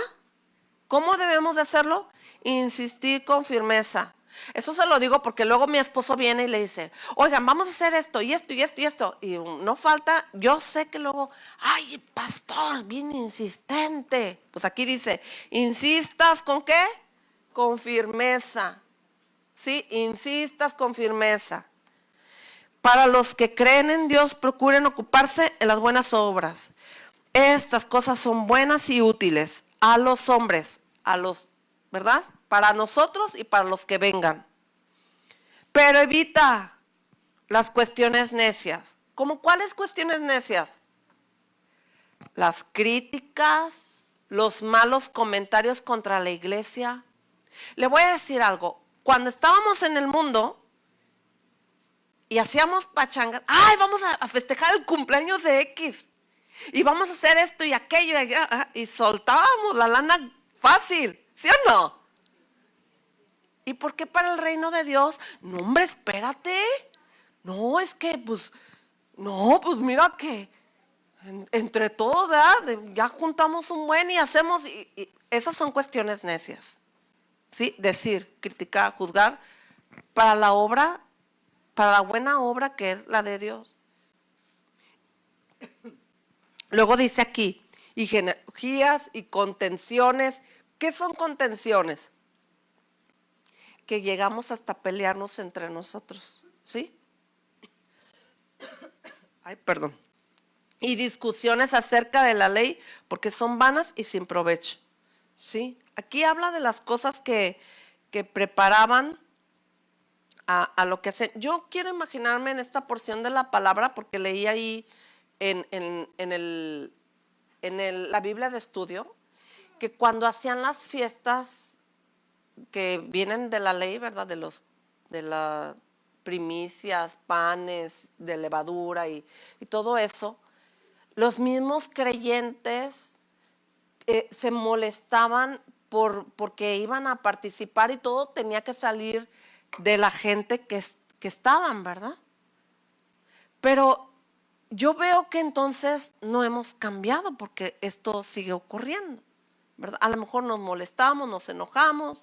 ¿cómo debemos de hacerlo? Insistir con firmeza. Eso se lo digo porque luego mi esposo viene y le dice, oigan, vamos a hacer esto y esto y esto y esto. Y no falta, yo sé que luego, ay, pastor, bien insistente. Pues aquí dice, insistas ¿con qué? Con firmeza. Sí, insistas con firmeza. Para los que creen en Dios, procuren ocuparse en las buenas obras. Estas cosas son buenas y útiles a los hombres, ¿verdad? Para nosotros y para los que vengan. Pero evita las cuestiones necias. ¿Cómo cuáles cuestiones necias? Las críticas, los malos comentarios contra la iglesia. Le voy a decir algo. Cuando estábamos en el mundo y hacíamos pachangas, ¡ay, vamos a festejar el cumpleaños de X! Y vamos a hacer esto y aquello, y soltábamos la lana fácil, ¿sí o no? ¿Y por qué para el reino de Dios? No, hombre, espérate. No, es que, pues mira que entre todos, ¿verdad? Ya juntamos un buen y hacemos, y esas son cuestiones necias. ¿Sí? Decir, criticar, juzgar, para la obra, para la buena obra que es la de Dios. Luego dice aquí, y genealogías y contenciones. ¿Qué son contenciones? Que llegamos hasta pelearnos entre nosotros, ¿sí? Ay, perdón. Y discusiones acerca de la ley, porque son vanas y sin provecho, ¿sí? Aquí habla de las cosas que preparaban a lo que hacen. Yo quiero imaginarme en esta porción de la palabra, porque leí ahí en la Biblia de estudio, que cuando hacían las fiestas que vienen de la ley, ¿verdad? De las primicias, panes, de levadura y todo eso, los mismos creyentes se molestaban porque iban a participar y todo tenía que salir de la gente que estaban, ¿verdad? Pero yo veo que entonces no hemos cambiado porque esto sigue ocurriendo, ¿verdad? A lo mejor nos molestamos, nos enojamos,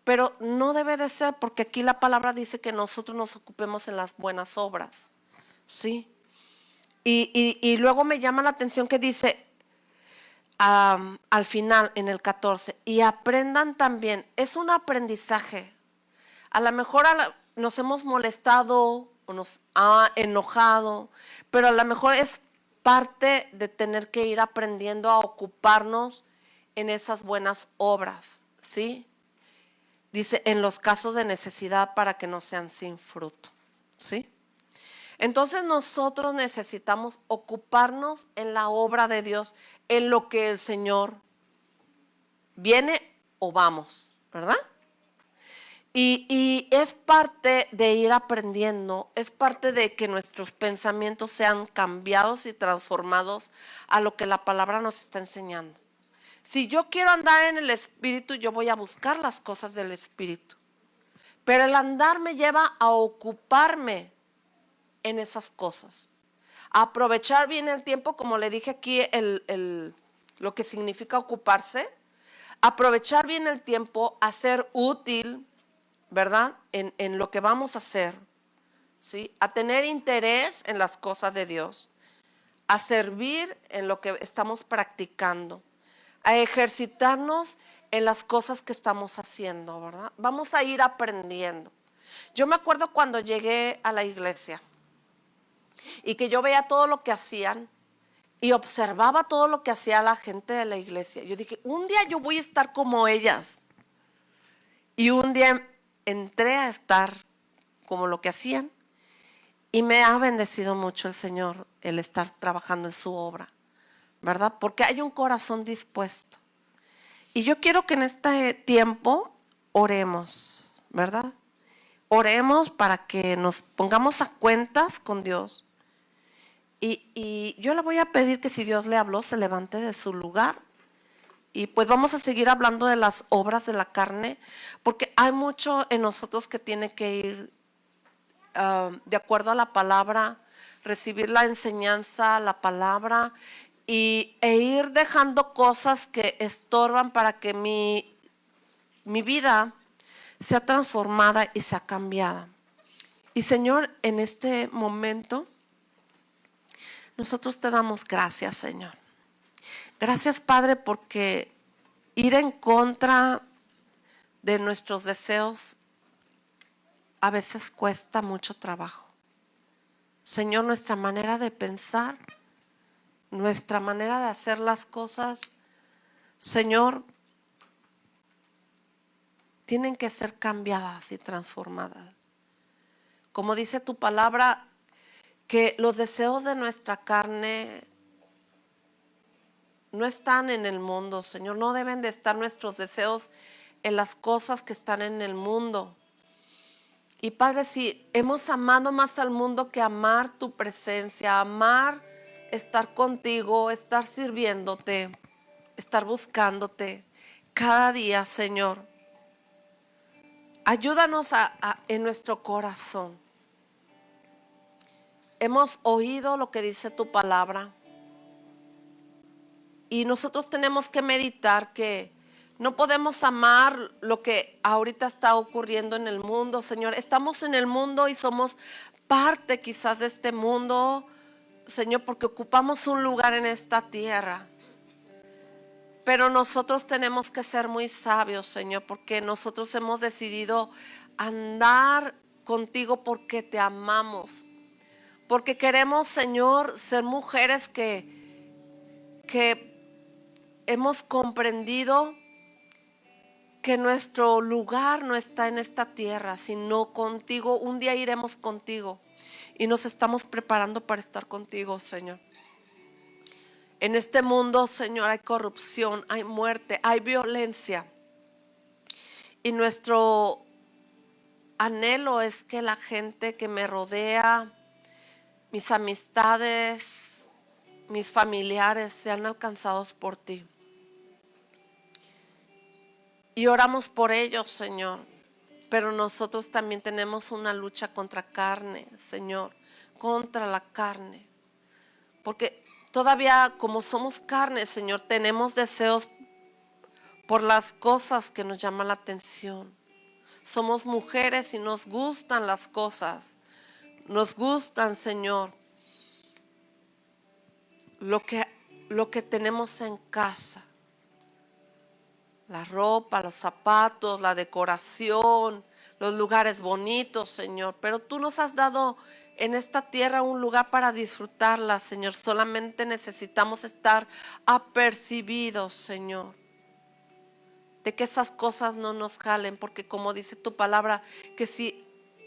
pero no debe de ser, porque aquí la palabra dice que nosotros nos ocupemos en las buenas obras, ¿sí? Y luego me llama la atención que dice al final, en el 14, y aprendan también, es un aprendizaje. A lo mejor nos hemos molestado o nos ha enojado, pero a lo mejor es parte de tener que ir aprendiendo a ocuparnos en esas buenas obras, ¿sí? Dice, en los casos de necesidad para que no sean sin fruto, ¿sí? Entonces nosotros necesitamos ocuparnos en la obra de Dios, en lo que el Señor viene o vamos, ¿verdad? Y es parte de ir aprendiendo, es parte de que nuestros pensamientos sean cambiados y transformados a lo que la palabra nos está enseñando. Si yo quiero andar en el Espíritu, yo voy a buscar las cosas del Espíritu. Pero el andar me lleva a ocuparme en esas cosas. A aprovechar bien el tiempo, como le dije aquí, lo que significa ocuparse. Aprovechar bien el tiempo, a ser útil, ¿verdad? En lo que vamos a hacer, ¿sí? A tener interés en las cosas de Dios, a servir en lo que estamos practicando, a ejercitarnos en las cosas que estamos haciendo, ¿verdad? Vamos a ir aprendiendo. Yo me acuerdo cuando llegué a la iglesia y que yo veía todo lo que hacían y observaba todo lo que hacía la gente de la iglesia. Yo dije, un día yo voy a estar como ellas. Y un día entré a estar como lo que hacían y me ha bendecido mucho el Señor el estar trabajando en su obra, ¿verdad? Porque hay un corazón dispuesto. Y yo quiero que en este tiempo oremos, ¿verdad? Oremos para que nos pongamos a cuentas con Dios. Y yo le voy a pedir que si Dios le habló, se levante de su lugar. Y pues vamos a seguir hablando de las obras de la carne, porque hay mucho en nosotros que tiene que ir de acuerdo a la palabra, recibir la enseñanza, la palabra, e ir dejando cosas que estorban para que mi vida sea transformada y sea cambiada. Y Señor, en este momento, nosotros te damos gracias, Señor. Gracias, Padre, porque ir en contra de nuestros deseos a veces cuesta mucho trabajo. Señor, nuestra manera de pensar, nuestra manera de hacer las cosas, Señor, tienen que ser cambiadas y transformadas. Como dice tu palabra, que los deseos de nuestra carne no están en el mundo, Señor. No deben de estar nuestros deseos en las cosas que están en el mundo. Y Padre, si hemos amado más al mundo que amar tu presencia, amar estar contigo, estar sirviéndote, estar buscándote cada día, Señor. Ayúdanos en nuestro corazón. Hemos oído lo que dice tu palabra. Y nosotros tenemos que meditar que no podemos amar lo que ahorita está ocurriendo en el mundo, Señor. Estamos en el mundo y somos parte quizás de este mundo, Señor, porque ocupamos un lugar en esta tierra. Pero nosotros tenemos que ser muy sabios, Señor, porque nosotros hemos decidido andar contigo porque te amamos. Porque queremos, Señor, ser mujeres que hemos comprendido que nuestro lugar no está en esta tierra, sino contigo. Un día iremos contigo y nos estamos preparando para estar contigo, Señor. En este mundo, Señor, hay corrupción, hay muerte, hay violencia. Y nuestro anhelo es que la gente que me rodea, mis amistades, mis familiares sean alcanzados por ti. Y oramos por ellos, Señor. Pero nosotros también tenemos una lucha contra carne, Señor, contra la carne. Porque todavía como somos carne, Señor, tenemos deseos por las cosas que nos llaman la atención. Somos mujeres y nos gustan las cosas. Nos gustan, Señor, lo que tenemos en casa. La ropa, los zapatos, la decoración, los lugares bonitos, Señor. Pero tú nos has dado en esta tierra un lugar para disfrutarla, Señor. Solamente necesitamos estar apercibidos, Señor, de que esas cosas no nos jalen, porque como dice tu palabra, que si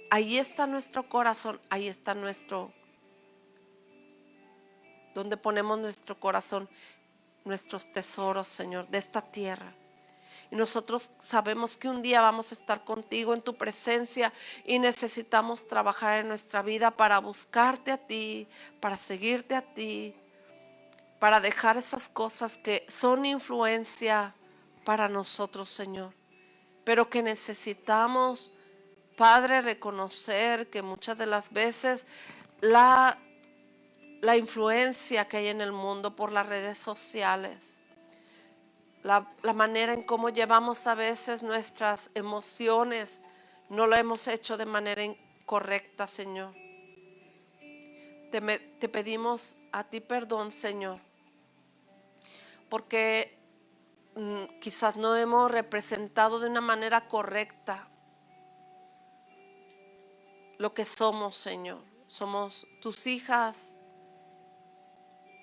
ahí está nuestro corazón, ahí está donde ponemos nuestro corazón, nuestros tesoros, Señor, de esta tierra. Y nosotros sabemos que un día vamos a estar contigo en tu presencia y necesitamos trabajar en nuestra vida para buscarte a ti, para seguirte a ti, para dejar esas cosas que son influencia para nosotros, Señor. Pero que necesitamos, Padre, reconocer que muchas de las veces la influencia que hay en el mundo por las redes sociales, la manera en cómo llevamos a veces nuestras emociones, no lo hemos hecho de manera incorrecta, Señor. Te pedimos a ti perdón, Señor, porque quizás no hemos representado de una manera correcta lo que somos, Señor. Somos tus hijas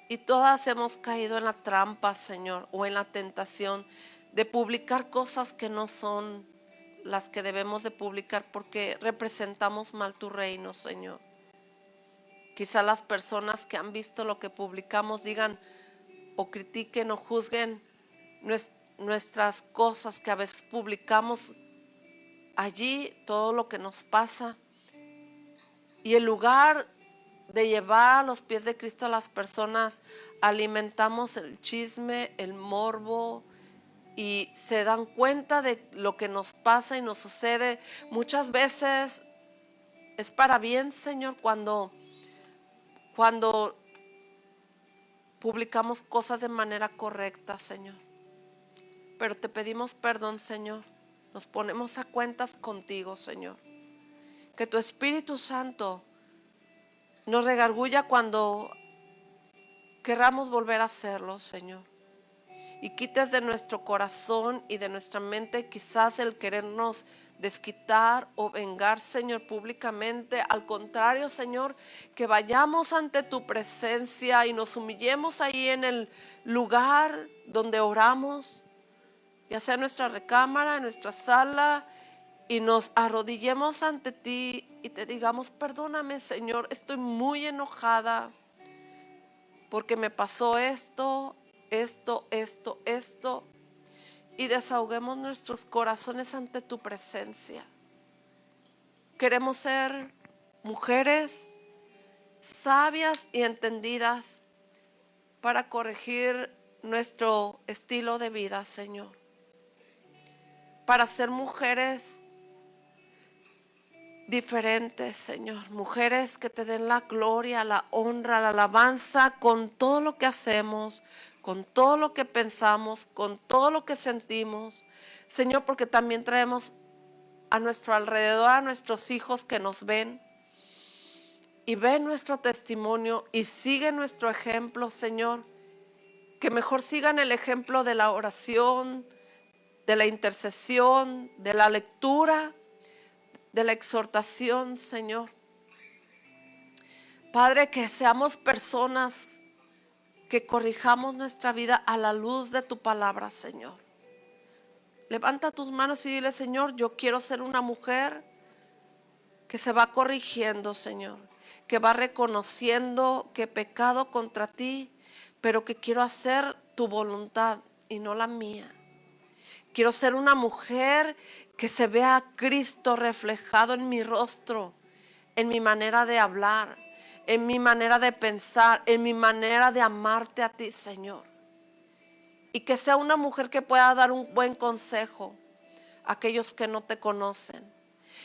y todas hemos caído en la trampa, Señor, o en la tentación de publicar cosas que no son las que debemos de publicar porque representamos mal tu reino, Señor. Quizá las personas que han visto lo que publicamos digan o critiquen o juzguen nuestras cosas que a veces publicamos allí, todo lo que nos pasa. Y en lugar de llevar a los pies de Cristo a las personas, alimentamos el chisme, el morbo, y se dan cuenta de lo que nos pasa y nos sucede. Muchas veces es para bien, Señor, cuando publicamos cosas de manera correcta, Señor. Pero te pedimos perdón, Señor. Nos ponemos a cuentas contigo, Señor. Que tu Espíritu Santo nos redarguya cuando querramos volver a hacerlo, Señor. Y quites de nuestro corazón y de nuestra mente quizás el querernos desquitar o vengar, Señor, públicamente. Al contrario, Señor, que vayamos ante tu presencia y nos humillemos ahí en el lugar donde oramos, ya sea en nuestra recámara, en nuestra sala, y nos arrodillemos ante ti y te digamos: perdóname, Señor, estoy muy enojada porque me pasó esto, y desahoguemos nuestros corazones ante tu presencia. Queremos ser mujeres sabias y entendidas para corregir nuestro estilo de vida, Señor. Para ser mujeres diferentes, Señor. Mujeres que te den la gloria, la honra, la alabanza con todo lo que hacemos, con todo lo que pensamos, con todo lo que sentimos, Señor, porque también traemos a nuestro alrededor a nuestros hijos que nos ven y ven nuestro testimonio y siguen nuestro ejemplo, Señor. Que mejor sigan el ejemplo de la oración, de la intercesión, de la lectura, de la exhortación, Señor. Padre, que seamos personas que corrijamos nuestra vida a la luz de tu palabra, Señor. Levanta tus manos y dile: Señor, yo quiero ser una mujer que se va corrigiendo, Señor, que va reconociendo que he pecado contra ti, pero que quiero hacer tu voluntad y no la mía. Quiero ser una mujer que se vea a Cristo reflejado en mi rostro, en mi manera de hablar, en mi manera de pensar, en mi manera de amarte a ti, Señor. Y que sea una mujer que pueda dar un buen consejo a aquellos que no te conocen.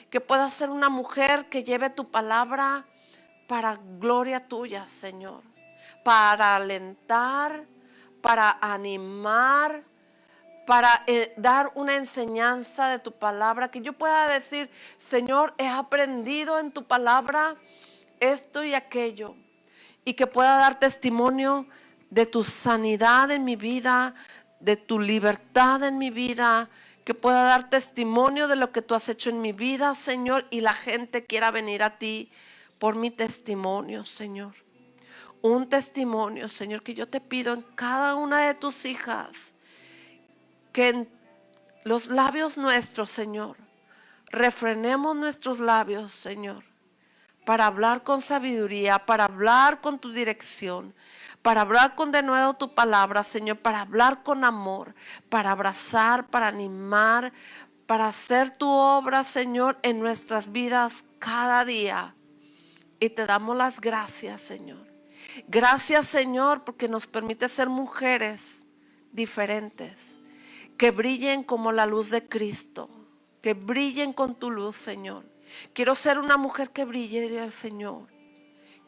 Que pueda ser una mujer que lleve tu palabra para gloria tuya, Señor. Para alentar, para animar, para dar una enseñanza de tu palabra. Que yo pueda decir: Señor, he aprendido en tu palabra esto y aquello. Y que pueda dar testimonio de tu sanidad en mi vida, de tu libertad en mi vida. Que pueda dar testimonio de lo que tú has hecho en mi vida, Señor, y la gente quiera venir a ti por mi testimonio, Señor. Un testimonio, Señor, que yo te pido en cada una de tus hijas, que en los labios nuestros, Señor, refrenemos nuestros labios, Señor, para hablar con sabiduría, para hablar con tu dirección, para hablar con de nuevo tu palabra, Señor, para hablar con amor, para abrazar, para animar, para hacer tu obra, Señor, en nuestras vidas cada día. Y te damos las gracias, Señor. Gracias, Señor, porque nos permite ser mujeres diferentes, que brillen como la luz de Cristo, que brillen con tu luz, Señor. Quiero ser una mujer que brille, Señor.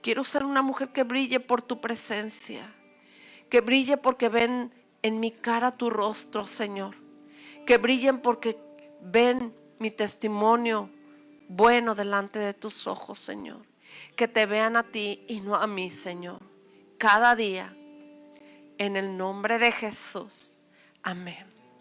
Quiero ser una mujer que brille por tu presencia, que brille porque ven en mi cara tu rostro, Señor. Que brillen porque ven mi testimonio bueno delante de tus ojos, Señor. Que te vean a ti y no a mí, Señor. Cada día, en el nombre de Jesús. Amén.